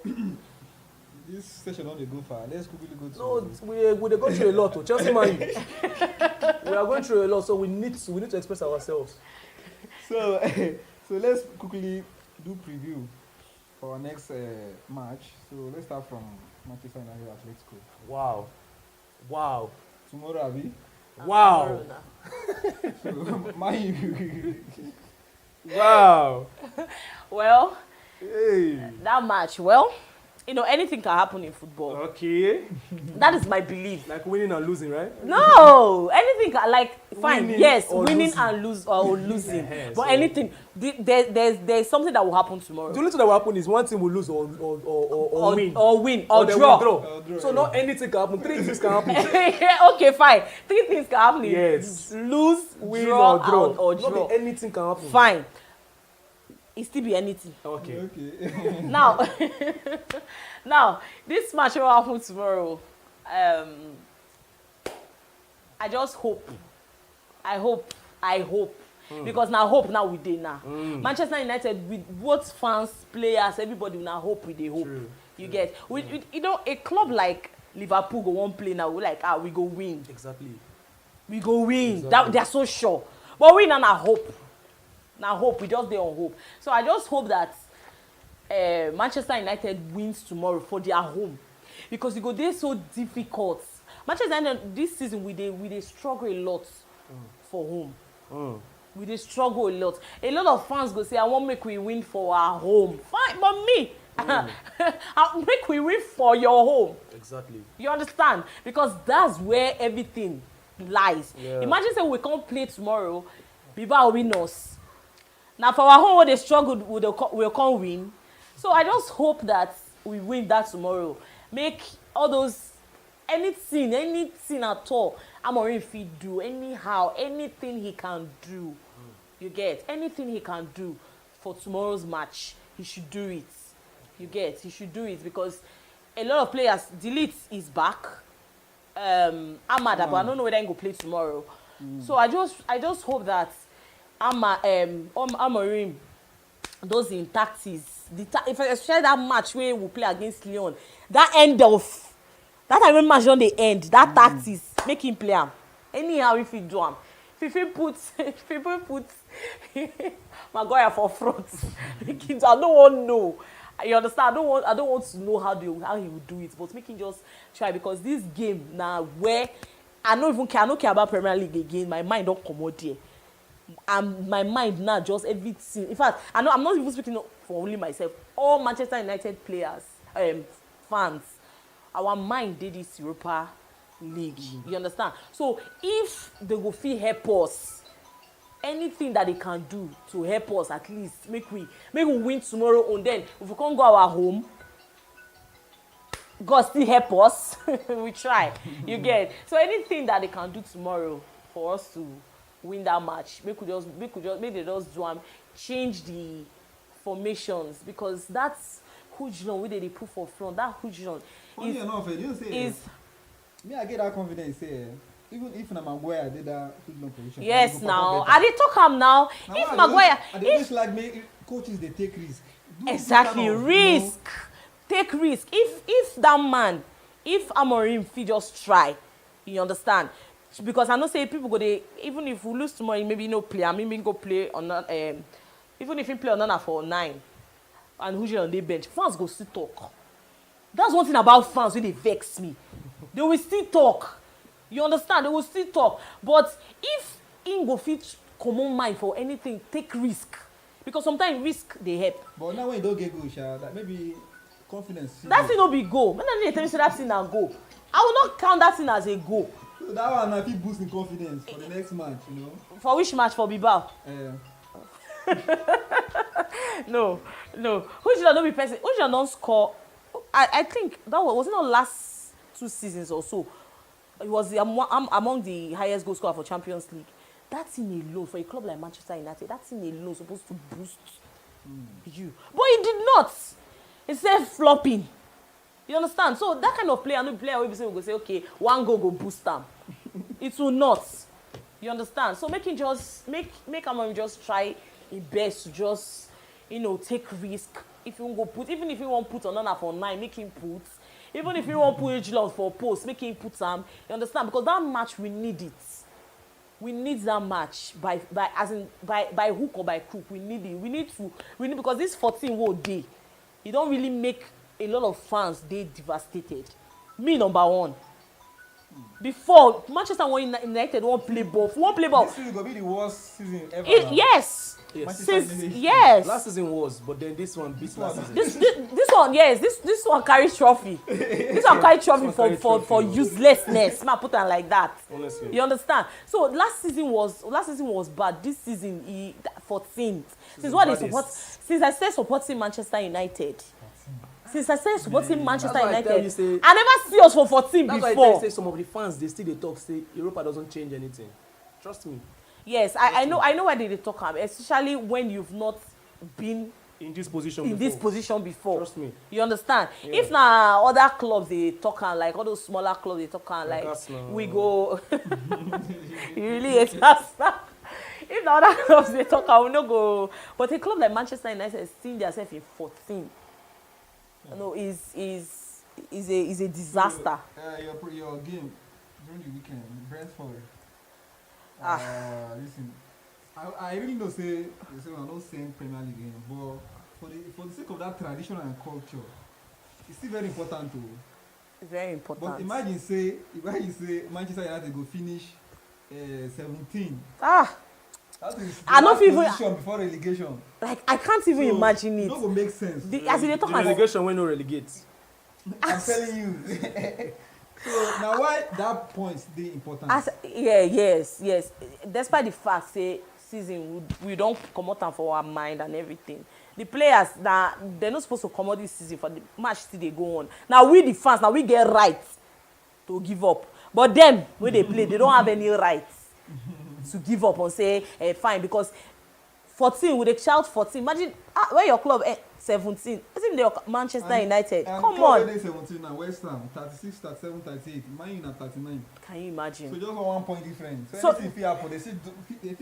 this session don't dey go far. Let's quickly go to. No, we dey go through a lot. Chelsea man, we are going through a lot, so we need to express ourselves. So, so let's quickly do preview for our next match. So let's start from Manchester United Atletico. Wow. Tomorrow, Abi. Wow. So, my Wow. Well, Hey. that match, well, you know, anything can happen in football. Okay. That is my belief. Like winning and losing, right? No, anything can, like, fine, Winning yes, or winning losing. and lose or losing, Yeah, but so- anything, there's something that will happen tomorrow. The only thing that will happen is one team will lose or win. Or win, or they will draw. draw, So yeah. not anything can happen. 3 things can happen. Okay, fine. 3 things can happen. Yes. Lose, Win draw, or draw. or draw. Not be anything can happen. Fine. It still be anything. Okay. okay. Now, now this match will happen tomorrow. I just hope. I hope. Because now hope now we dey now. Manchester United with both fans, players, everybody now hope we dey hope. True. You get. We, you know, a club like Liverpool go one play now. We like we go win. Exactly. We go win. Exactly. That they are so sure. But we now hope. Now hope we just dey on hope. So I just hope that Manchester United wins tomorrow for their home, because it go dey so difficult. Manchester United this season we dey struggle a lot for home. We dey struggle a lot. A lot of fans go say, I want make we win for our home. Fine, but me, I make we win for your home. Exactly. You understand? Because that's where everything lies. Yeah. Imagine say we can't play tomorrow, Bilbao win us. Now for our home, where they struggled, we'll come win. So I just hope that we win that tomorrow. Make all those anything at all. Amorim fit do anyhow, anything he can do. You get anything he can do for tomorrow's match, he should do it. You get he should do it, because a lot of players. Delete is back. Ahmad, but I don't know whether he go play tomorrow. So I just hope that Amorim, those in tactics, especially that match where we play against Lyon, that end of that time when match don dey end, that tactics make him play am anyhow if he do am. If he put Maguire for front, make him, I don't want to know. You understand? I don't want to know how he will do it, but make him just try, because this game now where I don't care about Premier League again. My mind don't come out there. And my mind now just everything. In fact, I'm not even speaking for only myself. All Manchester United players, fans, our mind did this Europa League. You understand? So if they go fit help us, anything that they can do to help us, at least make we win tomorrow, and then if we can't go our home, God still help us. We try. You get. So anything that they can do tomorrow for us to win that match, make they just do change the formations, because that's Djugården wey they put for front. That Djugården Funny enough, you say me, I get that confidence. Say even if Maguire did that Djugården position. yes, now I dey talk am now. If Maguire, if like me, coaches they take risk. Exactly, risk. Take risk. If that man, if Amorim fit just try, you understand? Because I know say people go dey, even if we lose tomorrow, maybe no play, maybe go play on even if he play on for 9 and Djugården on the bench, fans go still talk. That's one thing about fans wey dey vex me. They will still talk. You understand? They will still talk. But if him go fit common mind for anything, take risk. Because sometimes risk dey help. But now when you don't get goal, that maybe confidence. That thing no be goal. When I tell you say that thing na goal, I will not count that thing as a goal. So that one na fit boost in confidence for the next match, you know. For which match? For Bilbao? No. Djugården no be person. Djugården don score. I think that was it not last 2 seasons or so. It was among the highest goal scorer for Champions League. That thing alone, for a club like Manchester United, that thing alone supposed to boost you. But he did not. He said flopping. You understand? So that kind of player, no player will go say, okay, 1 goal go boost them. It will not. You understand? So make Amorim just try his best to just, take risk. If you go put, even if you won't put another for 9, make him put. Even if you want put Ejulon for post, make him put some. You understand? Because that match we need it. We need that match by hook or by crook. We need it. We need because this 14 world day, it don't really make a lot of fans they devastated. Me number one. Before Manchester United won't play ball. This season gonna be the worst season ever. Yes. Yes. Last season was, but then this one beats last season. This one, yes. This one carries trophy. This one carries trophy for uselessness. Man, put it like that. Honestly. You understand? So last season was bad. This season, 14th. Since I started supporting Manchester United. Since I started supporting Manchester United, I never see us for 14 that's before. That's why I say some of the fans they still talk say Europa doesn't change anything. Trust me. Yes, I know why they talk about, especially when you've not been in this position before. Trust me. You understand? Yeah. If other clubs they talk on, like all those smaller clubs they talk on, like we go. You really hate us. If the other clubs they talk on, we no go. But a club like Manchester United is seeing themselves in 14. No, is a disaster. Your game during the weekend, Brentford. Listen, I really don't say I'm not saying Premier League game, but for the sake of that tradition and culture, it's still very important to. Very important. But imagine say Manchester United go finish 17. That is I don't even position before relegation. Like I can't even imagine it. It doesn't make sense. The relegation when no relegate. I'm telling you. So now why that point is important? Yes. Despite the fact say season we don't come out for our mind and everything. The players that they're not supposed to come out this season for the match still they go on. Now we the fans, now we get right to give up. But them when they play, they don't have any rights to give up and say fine, because 14 with a child 14. Imagine where your club 17. Isn't they Manchester United? Come on. 17 now. West Ham 36, 37, 38. Man U at 39. Can you imagine? So just 1 point difference. So anything if happen, they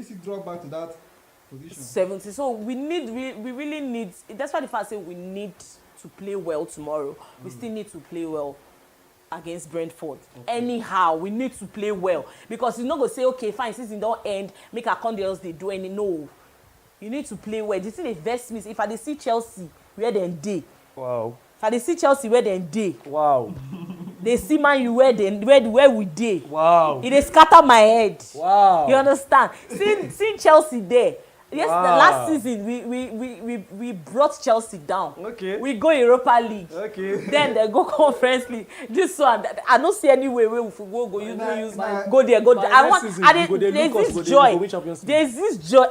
still drop back to that position. 70. So we really need. That's why the fact say we need to play well tomorrow. We still need to play well against Brentford. Okay. Anyhow, we need to play well, because you're not gonna say okay, fine, season don't end, make our else they do any. No, you need to play well. You see the vest miss. If I see Chelsea where they day. Wow. If I see Chelsea where they day. Wow. They see Man U where we day. Wow. It scatter my head. Wow. You understand? Seeing Chelsea there. Yes, wow. The last season we brought Chelsea down. Okay. We go Europa League. Okay. Then they go Conference League. This one, I don't see any way where we go. Go there. I want. There's this joy. There's this joy.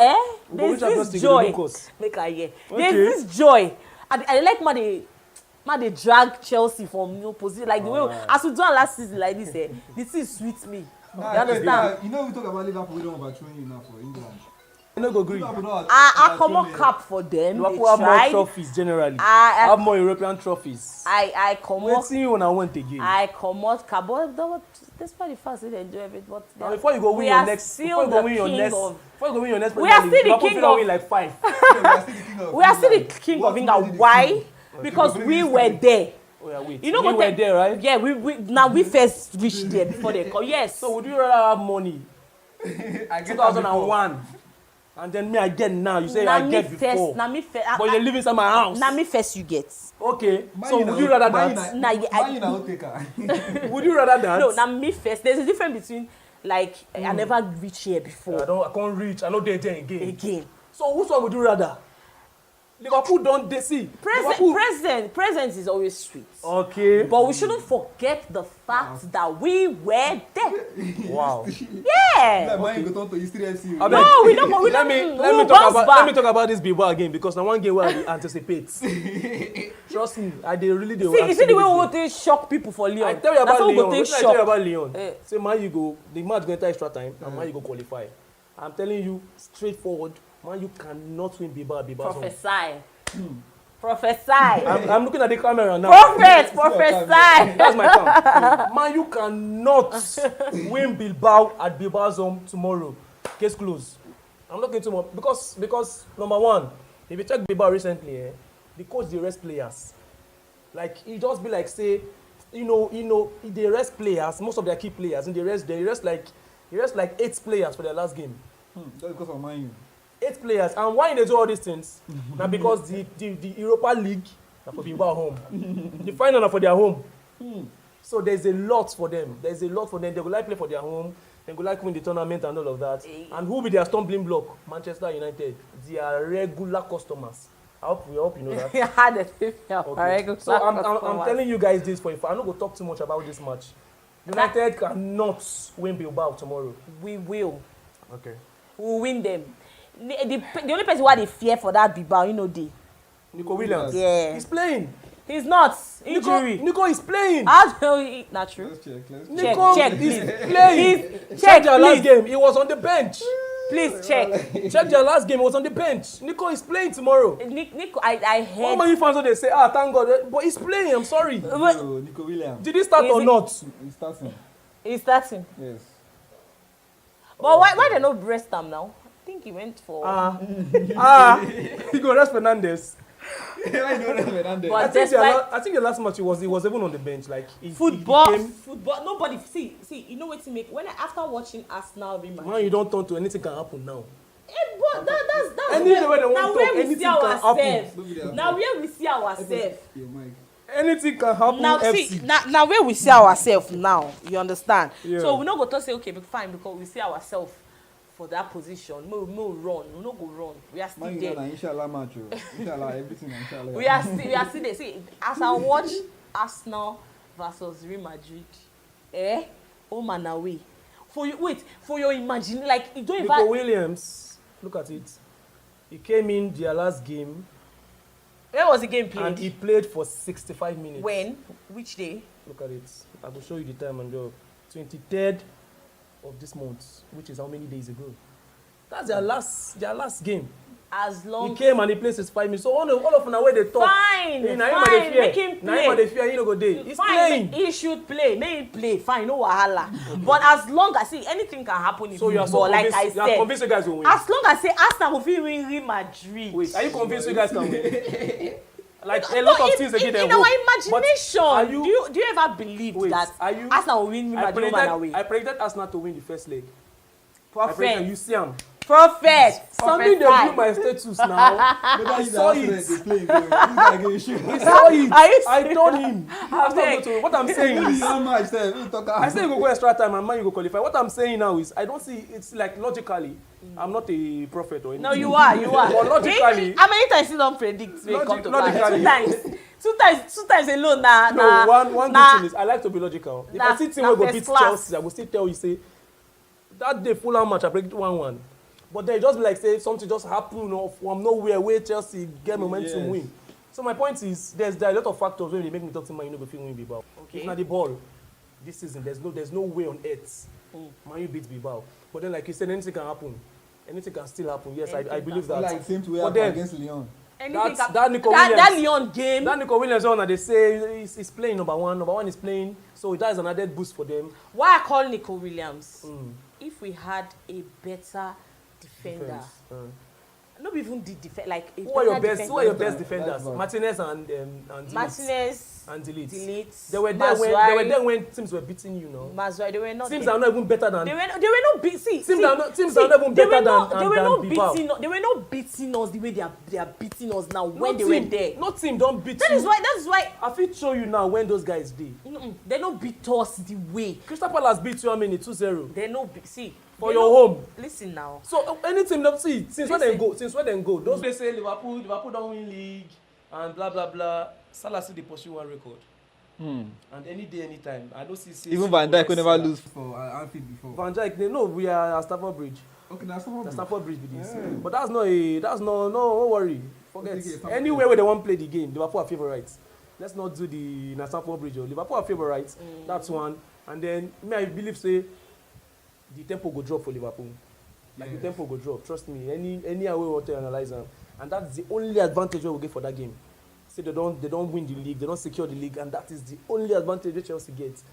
There's this joy. Make I hear. There's this joy. I like they drag Chelsea from no position, like the way as we done last season like this. This is sweet me. You understand? You know we talk about Liverpool. We don't overtrain you now for England. No go green. I come on cap for them. Liverpool have more trophies generally. Have more European trophies. I come on. See you when I want again. I come on cap, but despite the fact that they enjoy it, but now, before you go win your next, before you go win your next, we are still the king of. Win like 5. We are still the king of England. Why? Because we were there. Oh yeah, wait. You know we were there, right? Yeah, we first reached there before they come. Yes. So would you rather have money? 2001. And then me again now. You say I get before. But you're living inside my house. Now me first you get. Okay. So would you rather that? Would you rather that? No, now me first. There's a difference between like I never reached here before. I can't reach. I know they're there again. So which one would you rather? Liverpool don't they see? Present is always sweet. Okay. But we shouldn't forget the fact that we were there. Wow. Yeah. No, we don't. Let me talk about this Bilbao again, because now one game where I anticipate. Trust me, they really do. See, you see the way we want to shock people for Lyon. I tell you about Lyon. I tell you about Lyon. Say man, you go. The match going to extra time, and man, you go qualify. I'm telling you, straightforward. Man, you cannot win Bilbao. Prophesy. I'm looking at the camera now. Prophesy. That's my time. Man, you cannot win Bilbao at Bilbao's home tomorrow. Case closed. I'm looking too much because number one, if you check Bilbao recently, the coach they rest players. Like he just be like say they rest players, most of their key players, and they rest like 8 players for their last game. That's because of mine. 8 players, and why they do all these things? Now because the Europa League na for Bilbao home, the final na for their home. So there's a lot for them. They go like play for their home. They go like win the tournament and all of that. And who be their stumbling block? Manchester United. They are regular customers. I hope you know that. Okay. So I'm telling you guys this for a fact. I'm not going to talk too much about this match. United cannot win Bilbao tomorrow. We will. Okay. We will win them. The only person who they fear for that Bilbao, Nico Williams. Yeah. He's playing. He's not. Injury. Nico is playing. Not true. Let's check. Nico check, is please. playing. Check their last game. He was on the bench. Please check. Check their last game. He was on the bench. Nico is playing tomorrow. Nico, I heard. All my fans they say, thank God, but he's playing. I'm sorry. Nico Williams. Did he start or not? He's starting. He's starting. Yes. But why they not rest him now? I think he went for. He go rest Fernandes. But I think the last match he was even on the bench. Like football. Nobody see. You know what to make after watching Arsenal rematch. Man, you don't turn to anything can happen now. But that's anywhere they want to talk, anything can happen. Now where we see ourselves. Anything can happen. Now see, now where we see ourselves now, you understand? Yeah. So we're not going to say okay, fine, because we see ourselves for that position. No run. We not go run. We are still there. Inshallah, match. Inshallah, everything. Inshallah. We are still there. See, as I watch Arsenal versus Real Madrid, home and away. For your imagination, like you don't even. Nico Williams, look at it. He came in their last game. Where was the game played? And he played for 65 minutes. When? Which day? Look at it. I will show you the time and the 23rd of this month, which is how many days ago. That's their last game. As long he came and he played 65 minutes. So all of them where they talk. Fine. Make him play. Now they fear he no go day. He's fine, playing. He should play. Make him play. Fine, no wahala. But as long as anything can happen in so you are football, so like I you are convinced you guys will win. As long as Arsenal will win Real Madrid. Wait, are you convinced you guys can win? Like a lot of things they give them in our imagination. Do you ever believe that Arsenal will win Real Madrid away? I predicted Arsenal to win the first leg. Perfect. You see him. Prophet. Something they view my status now. I saw it. He saw it. I told him. What I'm saying is, I say you go extra time and man you go qualify. What I'm saying now is, I don't see it's like logically. I'm not a prophet or anything. No, you are. But logically, how many times you don't predict? Logically, two times alone. One good thing is I like to be logical. If I see team will go beat Chelsea, I will still tell you say that day Fulham match I predicted 1-1. But they just be like say something just happen from nowhere where Chelsea get momentum win. So my point is there are a lot of factors when they make me talk to Man U go feel win Bilbao. Okay. If not the ball this season, there's no way on earth Man U beat Bilbao. But then like you said, anything can happen. Anything can still happen. Yes, I believe that. Like same to happen against Lyon. That Nico Williams. That Lyon game. That Nico Williams one they say he's playing number one. Number one is playing, so that is an added boost for them. Why I call Nico Williams? If we had a better defender. Not even the defense. Like who are your best defenders? Martinez and Delete. Martinez and Delete. They were there when teams were beating you, know. Mazwai, they were not. Teams are not even better than. They were not beating. Teams are not even better than. They were not beating. They were not beating us the way they are beating us now. When they were there. No team don't beat you. That is why. I feel show you now when those guys did. They don't beat us the way. Crystal Palace beat you how many 2-0. They no see. For your home. Listen now. So any team that see since when they go, those they say Liverpool don't win league and blah blah blah. Salah still dey pursue one record. And any day, anytime. I don't see. Even Van Dijk will never lose for Anfield before. Van Dijk, we are at Stamford Bridge. Okay, that's Stamford Bridge be this. But that's no worry. Forget. Anywhere where they want play the game, Liverpool are favourites. Let's not do the Stamford Bridge. Liverpool are favourites. That's one. And then I believe say the tempo go drop for Liverpool. Like the tempo go drop. Trust me. Any way we want to analyze them, and that's the only advantage we will get for that game. Say they don't win the league, they don't secure the league, and that is the only advantage that Chelsea gets.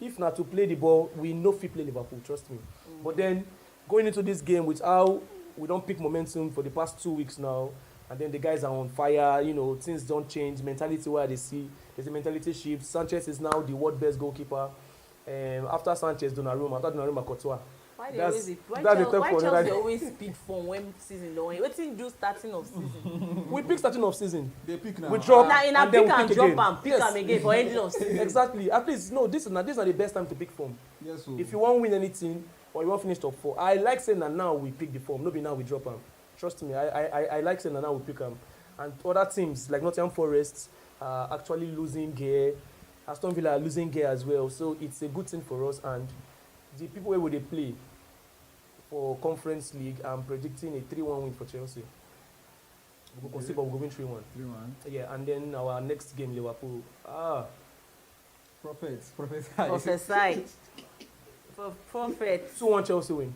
If not to play the ball, we know if we play Liverpool. Trust me. But then going into this game with how we don't pick momentum for the past 2 weeks now, and then the guys are on fire. You know, things don't change. Mentality where they see there's a mentality shift. Sanchez is now the world best goalkeeper. After Sanchez, Donnarumma. After Donnarumma, Courtois. Why Chelsea always pick from when season long? Wetin do starting of season? We pick starting of season. They pick now. We drop. Now in a and then pick we and pick drop again. and pick Yes. am again for ending of season. Exactly. At least no, this is not the best time to pick form. Yes, so. If you want to win anything or you want to finish top 4, I like saying that now we pick the form. No be now we drop them. Trust me, I like saying that now we pick them. And other teams like Nottingham Forest are actually losing gear. Aston Villa are losing gear as well. So it's a good thing for us. And the people where would they play for Conference League, I'm predicting a 3-1 win for Chelsea. We'll concede, but we'll win 3-1. 3-1. Yeah, and then our next game, Liverpool. Prophets. Prophesy. Prophet. 2-1 Chelsea win.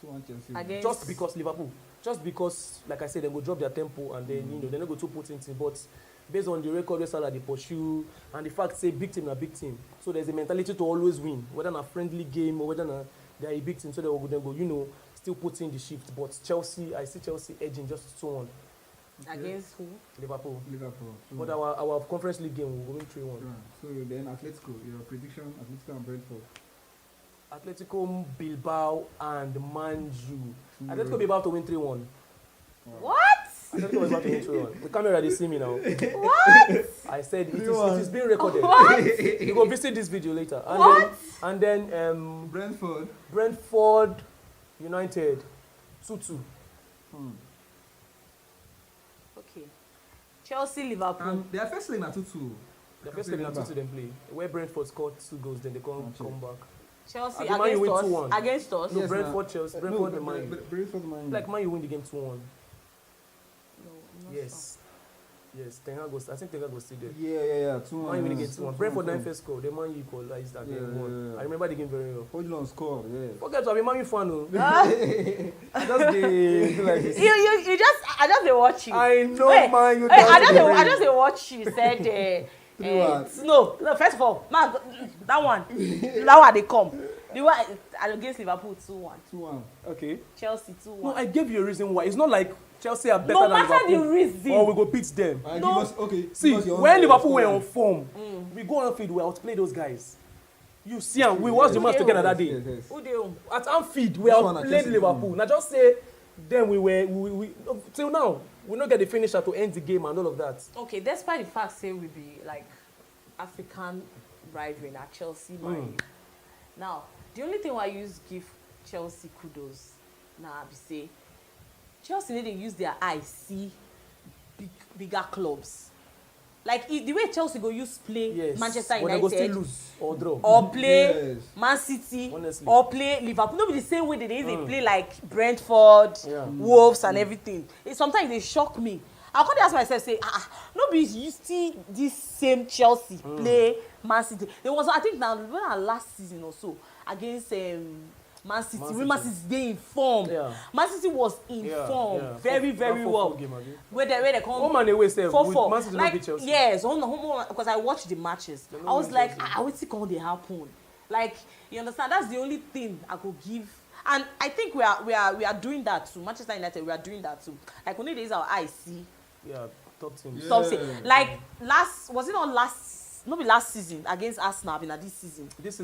2-1 Chelsea. Against Just because Liverpool. Just because, like I said, they go drop their tempo and then, you know, they're not going to put in. But based on the record Salah they pursue and the fact, say, big team na big team. So there's a mentality to always win, whether in a friendly game or whether they're a big team. So they go, you know, still put in the shift. But Chelsea, I see Chelsea edging just 2-1. Against who? Liverpool. Liverpool. But our Conference League game will win 3-1. Yeah. So then Atletico, your prediction, Atletico and Brentford. Atletico, Bilbao, and Man U. Atletico Bilbao to win 3-1. Wow. What? Atletico Bilbao to win 3-1. The camera they see me now. What? I said it is being recorded. What? You go visit this video later. And What? Then Brentford. United 2-2. Okay. Chelsea, Liverpool. Their first leg na 2-2. The first leg na 2-2 them play. Where Brentford scored 2 goals, then they come back. Chelsea And the Man U win against us. 2-1. Against us. No, Yes, Brentford, Chelsea, Brentford, and Man U. Brentford, Man U. Like Man U win the game 2-1. No, I'm not Yes. Yes, I think Ten Hag was still there. Yeah. 2-1. Man U win the game 2-1. Brentford 9 first score. The Man U equalized and then won. Yeah. I remember the game very well. Hodgson scored, yeah. Forget to be Man U fan. I just do like this. You just I just dey watch you. I know Wait, Man U. I just dey watch you. Said 3-1. no. First of all, man, that one they come. The one against Liverpool 2-1. 2-1. Okay. Chelsea 2-1. No, I gave you a reason why. It's not like Chelsea are better No than matter Liverpool. the reason. Or we go beat them. And No. give us, okay. See, give us your own when Liverpool were score. on form, we go on field, we outplay those guys. You see, and we watched the match together that day. Yes. Who dey own? At Anfield, we This one at outplayed Chelsea. Liverpool. Now just say, then we till now, we not get the finisher to end the game and all of that. Okay, despite the fact say we be like African rivalry na Chelsea Man U. Now, the only thing I use give Chelsea kudos na be say Chelsea need to use their eyes see bigger clubs. Like the way Chelsea go use play Yes. Manchester But they go still United lose or draw. or play Yes. Man City Honestly. or play Liverpool. No be the same way that they play like Brentford, Yeah. Wolves and everything. Sometimes they shock me. I come dey ask myself say no be you see this same Chelsea play Man City. There was I think now last season or so against Man City. When Man City dey in form. Yeah. Man City was in form very well. Where they come Home and away sef, 4-4. Man City no beat Chelsea. Yes, because I watched the matches. They I no was win like, Chelsea. wetin come dey happen? Like, you understand? That's the only thing I could give. And I think we are doing that too. Manchester United, we are doing that too. Like, we need to use our eyes see. Yeah, top teams. Yeah. Something. Like not last season against Arsenal, in this season. This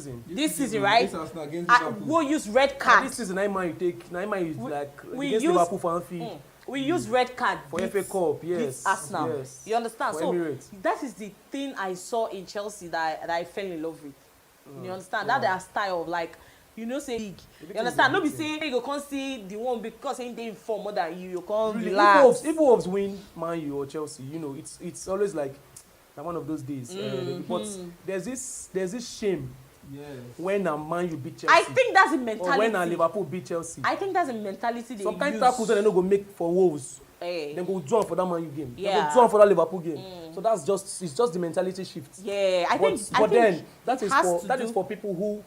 season, right? This Arsenal against I Liverpool. go use red card. This season, Naima is like we against use- Liverpool for Anfield. We use red card For beat- FA Cup, beat yes. Arsenal. Yes. You understand? For So Emirates. that is the thing I saw in Chelsea that I fell in love with. You understand? That their style of like, you know, say league. You understand? No be saying you can't see the one because they in form more than you. You can't Really, relax. if Wolves win Man U or Chelsea, you know, it's always like one of those days. But there's this shame Yes. when a Man U beat Chelsea. I think that's the or mentality. when a Liverpool beat Chelsea. I think that's the mentality they Some kind use. tackles that they no go make for Wolves. Eh. Then go do am for that Man U game. Then Yeah. go do am for that Liverpool game. So it's just the mentality shift. Yeah, I But think. then that it is has to do- for people who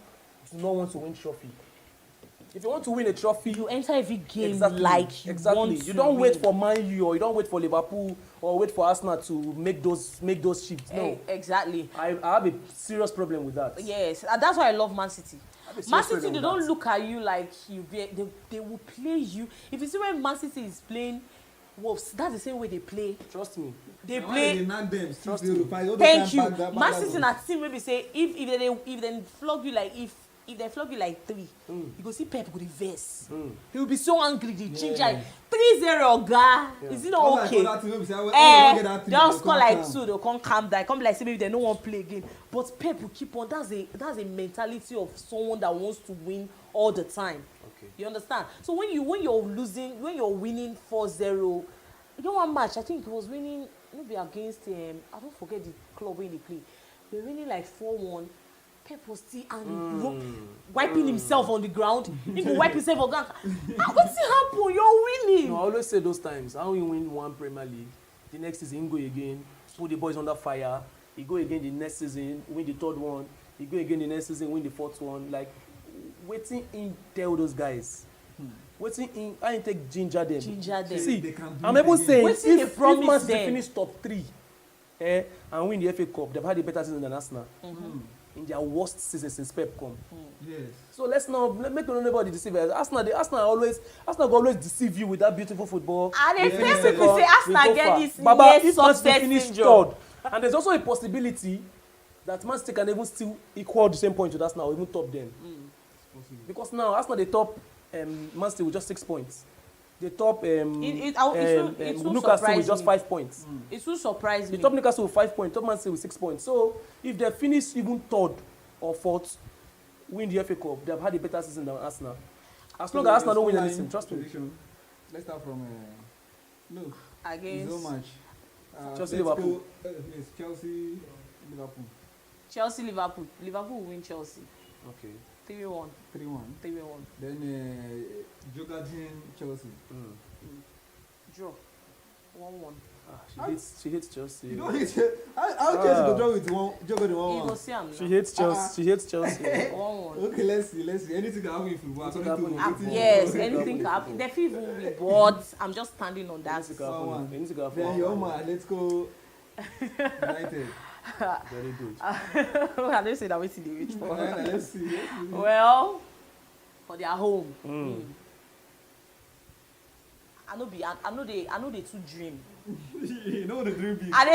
do not want to win trophy. If you want to win a trophy, You enter every game exactly, like you exactly. want You to don't wait win. for Man U or you don't wait for Liverpool or wait for Arsenal to make those shifts. No, Exactly. I have a serious problem with that. Yes, and that's why I love Man City. I have a serious Man City, problem they with don't that. look at you like they will play you. If you see when Man City is playing Wolves, that's the same way they play. Trust me. They play. Trust me. Thank you. Man City na team maybe say if they flog you like if they flog you like 3, you go see Pep go reverse. He will be so angry, the ginger. 3-0, guy. Is it not okay? Just score like 2, they'll come calm down. Come like say maybe they don't want to play again. But Pep will keep on. That's a mentality of someone that wants to win all the time. Okay. You understand? So when you're winning 4-0, you know one match, I think it was winning maybe against I don't forget the club when they play. They're winning like 4-1. Pep was still angry, wiping himself on the ground. He go wipe himself on the ground. What's happen? You're winning. No, I always say those times. How you win one Premier League, the next season he go again, put the boys under fire. He go again the next season, win the 3rd one. He go again the next season, win the 4th one. Like, waiting in tell those guys. Waiting in, I take ginger them. See, I'm able saying if Man City finish top 3 and win the FA Cup, they've had a better season than Arsenal. In their worst season since Pep come. Yes. So let's not make nobody deceive us. Arsenal go always deceive you with that beautiful football. And they people say Arsenal get this Baba, if Man success City finish syndrome. 3rd, and there's also a possibility that Man City can even still equal the same point with Arsenal or even top them. Because now Arsenal they top Man City with just 6 points. They top Newcastle with just 5 points. It will surprise me. They top Newcastle with 5 points, top Man City with 6 points. So if they finish even 3rd or 4th, win the FA Cup, they've had a better season than Arsenal. As long as Arsenal don't win anything, trust me. Let's start from against so much. Chelsea, Liverpool. Yes, Chelsea, Liverpool. Chelsea, Liverpool. Liverpool will win Chelsea. Okay. 3-1. 3-1. 3-1. Then Djugården, Chelsea. Draw. 1-1. She hates Chelsea. You don't hate Chelsea. How Chelsea go draw with Djugården 1-1? She hates Chelsea. She hates Chelsea. 1-1. Okay, let's see. Anything can happen in football. Yes, anything can happen. The FIFA will be bored. I'm just standing on that. Then your man, let's go. United. Very good. I don't say that we see the rich for. Let's see. Well, for their home. I know they too dream. You know the dream big. I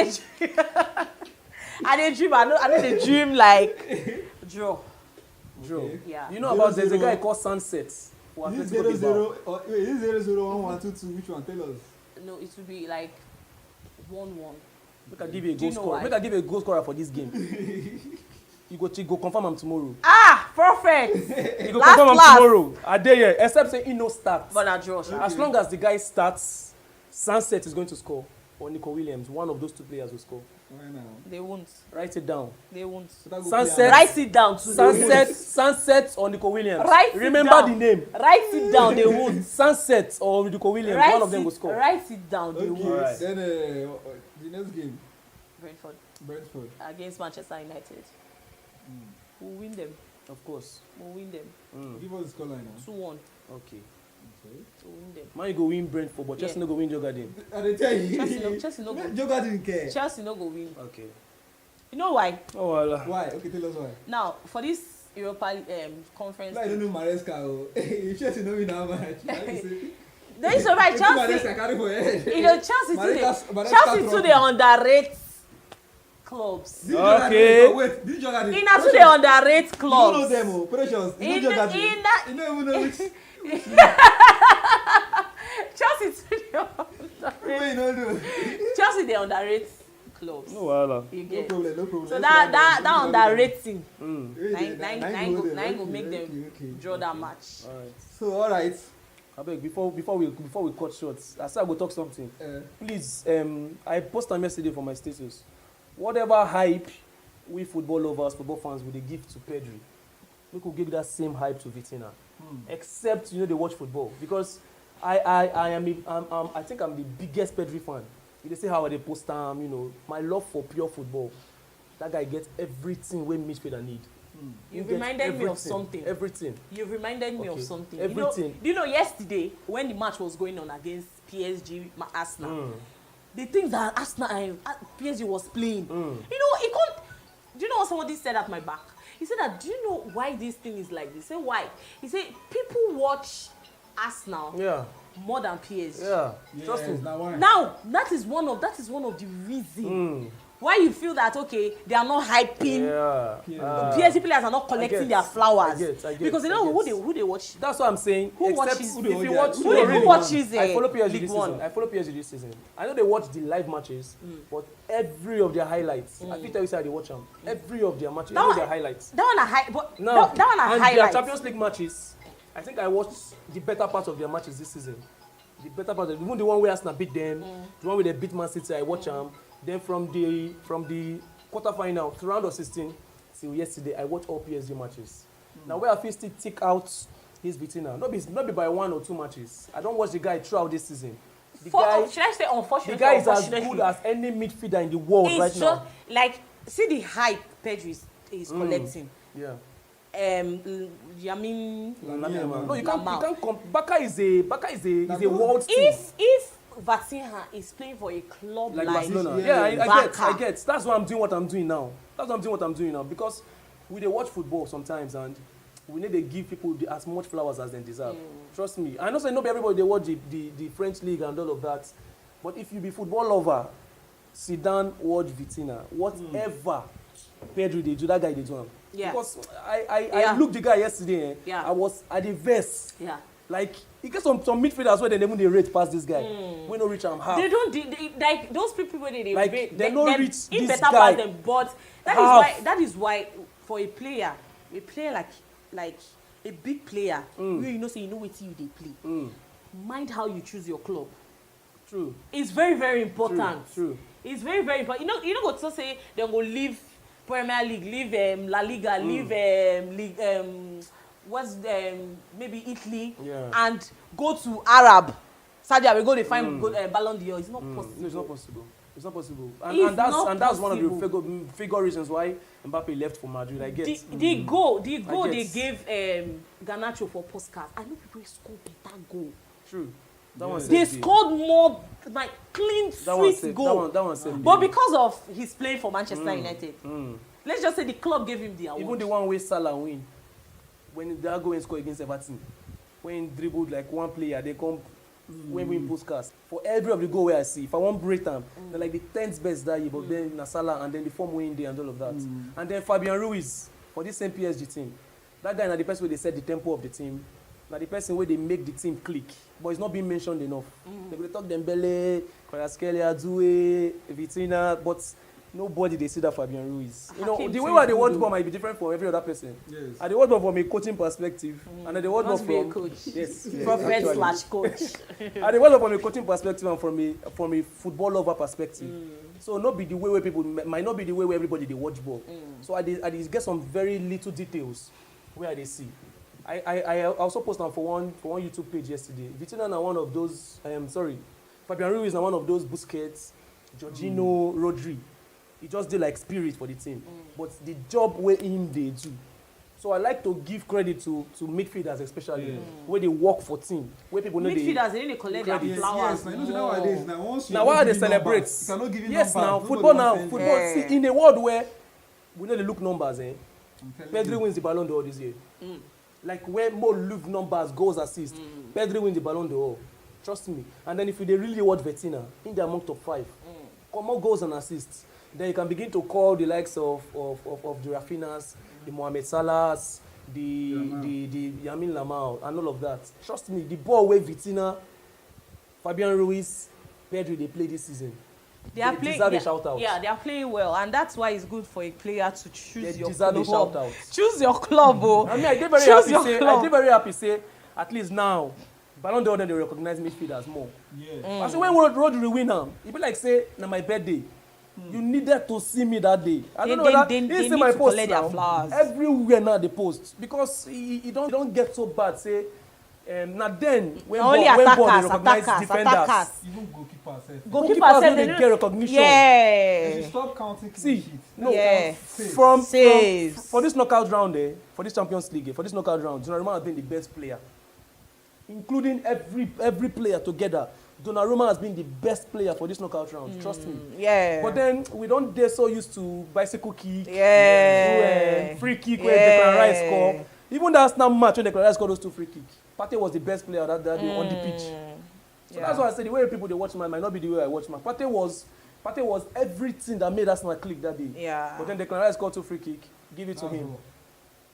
know they dream like draw. Okay. Yeah. You know about there's a guy called Sunset. Is it 0-0 or is it 0-0, 1-1, 2-2? Which one? Tell us. No, it will be like 1-1. Make I give you a goal scorer. Make I give you a goal scorer for this game. You go confirm him tomorrow. Perfect. You go confirm him tomorrow. I dare you. Except say he no starts. But I draw. Okay. As long as the guy starts, Sunset is going to score. Or Nico Williams, one of those 2 players will score. Right now. They won't. Write it down. They won't. Sunset. Write it down. Sunset or Nico Williams. Remember the name. Write it down. They won't. Sunset or Nico Williams. One of them will score. Write it down. They won't. Right. Then the next game. Brentford. Against Manchester United. We'll win them. Of course. We'll win them. Give us the scoreline now. 2-1. Okay. We'll win them. Man, you go win Brentford, but Chelsea no go win Djugården. I tell you. Chelsea no go. Djugården didn't care. Chelsea no go win. Okay. You know why? Oh, well. Why? Okay, tell us why. Now, for this Europa conference. I don't know Maresca. If Chelsea know me now much. They used to write Chelsea. You know, Chelsea too they underrate clubs. Okay. Wait, this Djugården. In too they underrate clubs. You know them, Precious. You know Djugården. You don't even know which. Chelsea too they underrate. Chelsea they underrate clubs. No wahala. No problem. So that underrating. Nine go make them draw that match. Alright. So alright. Abeg, before we cut short, I said I go talk something. Please, I posted yesterday for my status. Whatever hype we football lovers, football fans will they give to Pedri, we could give that same hype to Vitina. Except they watch football, because I think I'm the biggest Pedri fan. They say how they post my love for pure football. That guy gets everything when midfielder need. You've reminded me of something. Everything. You've reminded me of something. Everything. Do you know yesterday when the match was going on against PSG Arsenal, the things that Arsenal PSG was playing, he can't. Do you know what somebody said at my back? He said that, do you know why this thing is like this? He said, why? He said, people watch Arsenal more than PSG. Yeah, Yes, trust me. Now that is one of the reasons why you feel that okay, they are not hyping. PSG players are not collecting their flowers. I get, because they know who they watch. That's what I'm saying. Who Except watches? if you watch, Who watches? I follow PSG League this One. season. I follow PSG this season. I know they watch the live matches, but every of their highlights. I think tell you say they watch them. Every of their matches, every of their highlights. That one are high, but No, that one are and highlights. their Champions League matches. I think I watched the better part of their matches this season. The better part, even the one where Arsenal beat them, the one where they beat Man City, I watch them. Then from the quarterfinal to round of 16 till yesterday, I watched all PSG matches. Now where I feel still tick out his Vitina, not be by 1 or 2 matches. I don't watch the guy throughout this season. Should I say unfortunately? The guy is as good as any midfielder in the world right now. Like, see the hype Pedro is collecting. Yeah. Yamin. No, you can't. Baka is a world team. If Vitinha is playing for a club like Barcelona, I get. That's why I'm doing what I'm doing now. Because we dey watch football sometimes and we need to give people as much flowers as they deserve. Trust me. I know say not everybody they watch the French league and all of that, but if you be football lover, sit down, watch Vitinha. Whatever Pedro they do, that guy they do. Because I looked the guy yesterday. I was at the verse. Like he gets some midfielders where they even they rate past this guy. We no reach him half. They don't like those people where they like they no reach this guy. Them, but that is why for a player like a big player, where you know say you know what you they play. Mind how you choose your club. True. It's very, very important. True. It's very, very important. You know what to say they go leave Premier League, leave La Liga, leave league maybe Italy and go to Arab. Saudi Arabia go they find Ballon d'Or. It's not possible. No, it's not possible. It's not possible. And that's one of the figure reasons why Mbappe left for Madrid. I get. The goal they gave Garnacho for Puskas. I know people scored better goal. True. That one they scored more like clean, sweet goal. That one said. But because of his playing for Manchester United, let's just say the club gave him the award. Even the one where Salah win, when they are going to score against Everton, when he dribbled like one player, they come when we Puskas. For every of the goal where I see, if I want break them, they're like the 10th best that year, but then Salah and then the form winning day and all of that. And then Fabian Ruiz for this same PSG team. That guy, now the person where they set the tempo of the team. Now the person where they make the team click, but it's not being mentioned enough. They will talk Dembele, Kvaratskhelia, Doué, Vitinha, but nobody they see that Fabian Ruiz. You know, the way where the word ball might be different for every other person. Yes. And the word ball from a coaching perspective, and the word ball from a coach. Yes, Prophet/coach. And the word ball from a coaching perspective and from a football lover perspective. So not be the way where people might not be the way where everybody they watch ball. So I get some very little details where they see. I also posted for one YouTube page yesterday. Vitinha na one of those. Fabian Ruiz na one of those Busquets, Jorginho, Rodri. He just did like spirit for the team. But the job where him they do. So I like to give credit to midfielders especially where they work for team. Where people know midfielders they need to collect their flowers. Yes, nowadays now why they celebrate? Yes, now football. See, in a world where we know they look numbers, Pedro wins the Ballon d'Or this year. Like where more look numbers, goals, assists, Pedro wins the Ballon d'Or. Trust me. And then if you really watch Vitinha in the among top 5, more goals and assists, then you can begin to call the likes of the Rafinhas, the Mohamed Salahs, the Yamin Lamau, and all of that. Trust me, the ball where Vitinha, Fabian Ruiz, Pedro they play this season. They deserve a shout out. Yeah, they are playing well, and that's why it's good for a player to choose your deserve club. A shout out. Choose your club, oh. I mean, I did very happy say at least now, Ballon d'Or they recognize midfielders more. Yeah. I say when Rodri win am, it be like say na my birthday. You needed to see me that day. I don't know whether they see my post now. Everywhere now they post because he don't get so bad. Say now then when ball they recognize defenders. Even goalkeepers don't get recognition. Yeah. You should stop counting. See, no. Yeah. From for this knockout round, for this Champions League, for this knockout round, Donnarumma has been the best player, including every player together. Donnarumma has been the best player for this knockout round. Trust me. Yeah. But then we don't get so used to bicycle kick, free kick where Declan Rice score. Even that snap match when Declan Rice scored those 2 free kicks, Partey was the best player that day on the pitch. So that's why I said the way people they watch man might not be the way I watch man. Partey was everything that made Arsenal click that day. Yeah. But then Declan Rice got 2 free kick. Give it to him.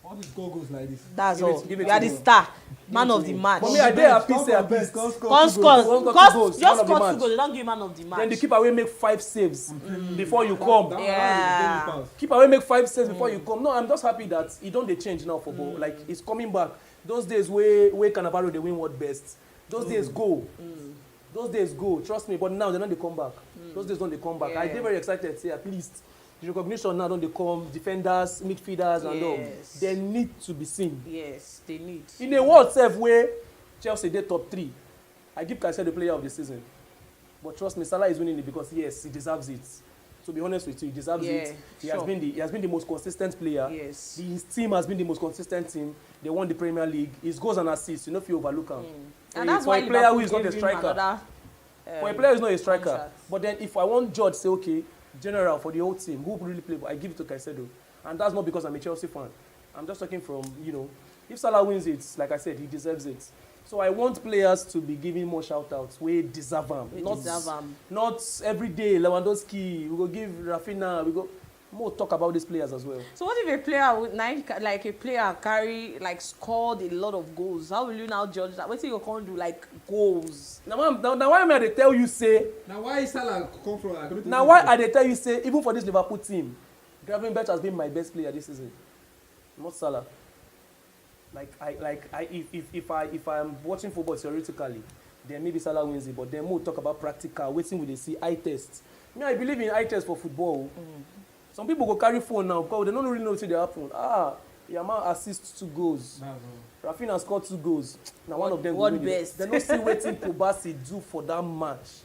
All these goals like this. That's Give it- all. give it You are to the him. star, man of the match. But me, I dare happy say at least. Just One score goal, 2 man goals. of the They don't give man of the match. Then the keeper will make 5 saves before you come. Yeah. Keeper will make 5 saves before you come. No, I'm just happy that he don't they change now for ball. Like he's coming back. Those days where Cannavaro they win what best. Those days go. Those days go. Trust me. But now they don't they come back. Those days don't they come back. Yeah. I get very excited to say at least the recognition now don't they come defenders, midfielders and all. Yes. They need to be seen. Yes, they need. In a world self where Chelsea they top 3, I give Caicedo the player of the season. But trust me, Salah is winning it because yes, he deserves it. To be honest with you, he deserves it. He has been the most consistent player. Yes. His team has been the most consistent team. They won the Premier League. His goals and assists, you know, if you overlook him. And that's for why a player who Liverpool is not a gave him striker. another, For a player who is not a striker. contract. But then if I want George say okay, general for the whole team, who really play, I give it to Caicedo. And that's not because I'm a Chelsea fan. I'm just talking from, you know, if Salah wins it, like I said, he deserves it. So I want players to be giving more shout-outs. We deserve them. Not every day, Lewandowski, we go give Rafinha, we go... More talk about these players as well. So what if a player with scored a lot of goals? How will you now judge that? What you can't do like goals? Now why am I they tell you say? Now why is Salah come from? Now why are they tell you say even for this Liverpool team, Gravenberch has been my best player this season, not Salah. If I'm watching football theoretically, then maybe Salah wins it. But then more talk about practical, waiting with they see eye tests. Me, I believe in eye tests for football. Some people go carry phone now because they don't really know what they happen. Yamal assists 2 goals. Rafinha scored 2 goals. Now one of them what best? They don't see waiting Kobasi do for that match.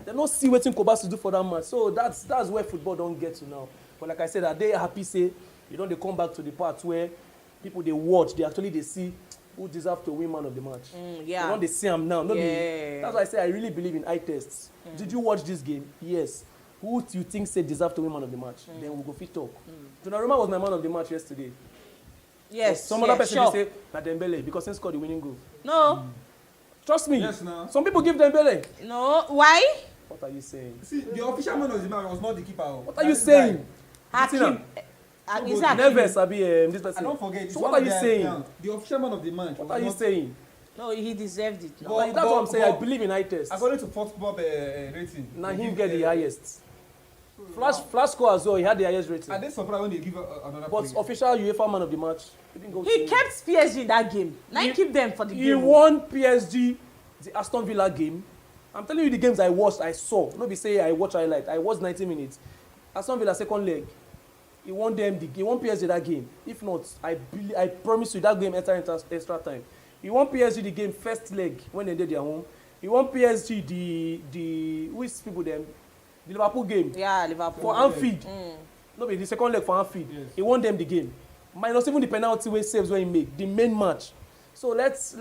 They don't see waiting Kobasi do for that match. So that's where football don't get to now. But like I said, are they happy say you don't they come back to the part where people they watch, they see who deserve to win man of the match. They don't they see them now. That's why I say I really believe in eye tests. Did you watch this game? Yes. Who do you think say deserve to win man of the match? Then we'll go fit talk. Donnarumma was my man of the match yesterday. Yes. Some other person will say na Dembele because he scored the winning goal. No. Trust me. Yes, no. Some people give Dembele. No. Why? What are you saying? See, the official man of the match was not the keeper. What are you saying? Hakim. Is that Never Sabi this person. I don't forget. So what are you saying? The official man of the match. What are you saying? No, he deserved it. No. That's what I'm saying. I believe in eye tests. According to football rating. Now him get the highest. Flash score as well. He had the highest rating. Are they surprised when they give another But player? official UEFA man of the match. He didn't go He to kept PSG in that game. Now he keep them for the He game. won PSG, the Aston Villa game. I'm telling you the games I watched, I saw. No be say I watch highlight. I watched 90 minutes. Aston Villa second leg. He won PSG that game. If not, I promise you that game enter extra time. He won PSG the game first leg when they did their home. He won PSG the which people them the Liverpool game. Yeah, Liverpool. For Anfield. No be the second leg for Anfield. Yes. He won them the game. Minus even the penalty where saves when he make the main match. So let's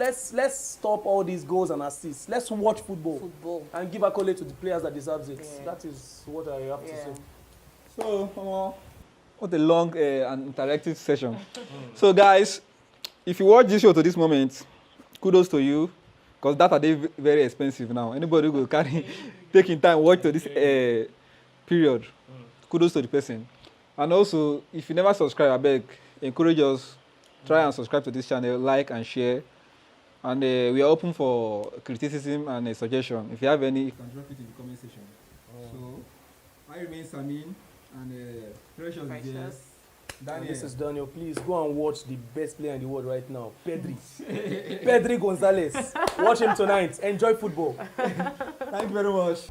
stop all these goals and assists. Let's watch football. And give accolade to the players that deserves it. Yeah. That is what I have to say. So, what a long and interactive session. So, guys, if you watch this show to this moment, kudos to you, because data they very expensive now. Anybody who will carry taking time watch to this period, kudos to the person. And also, if you never subscribe, I beg, encourage us, try and subscribe to this channel, like and share. And we are open for criticism and suggestion. If you have any, you can drop it in the comment section. So, I remain Sameen and Precious is there. Daniel. This is Daniel. Please go and watch the best player in the world right now, Pedri. Pedri Gonzalez. Watch him tonight. Enjoy football. Thank you very much.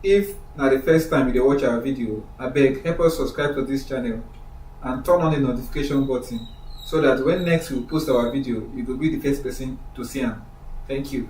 if na the first time you dey watch our video, abeg help us subscribe to this channel and turn on the notification button so that when next we post our video, you go be the first person to see am. Thank you.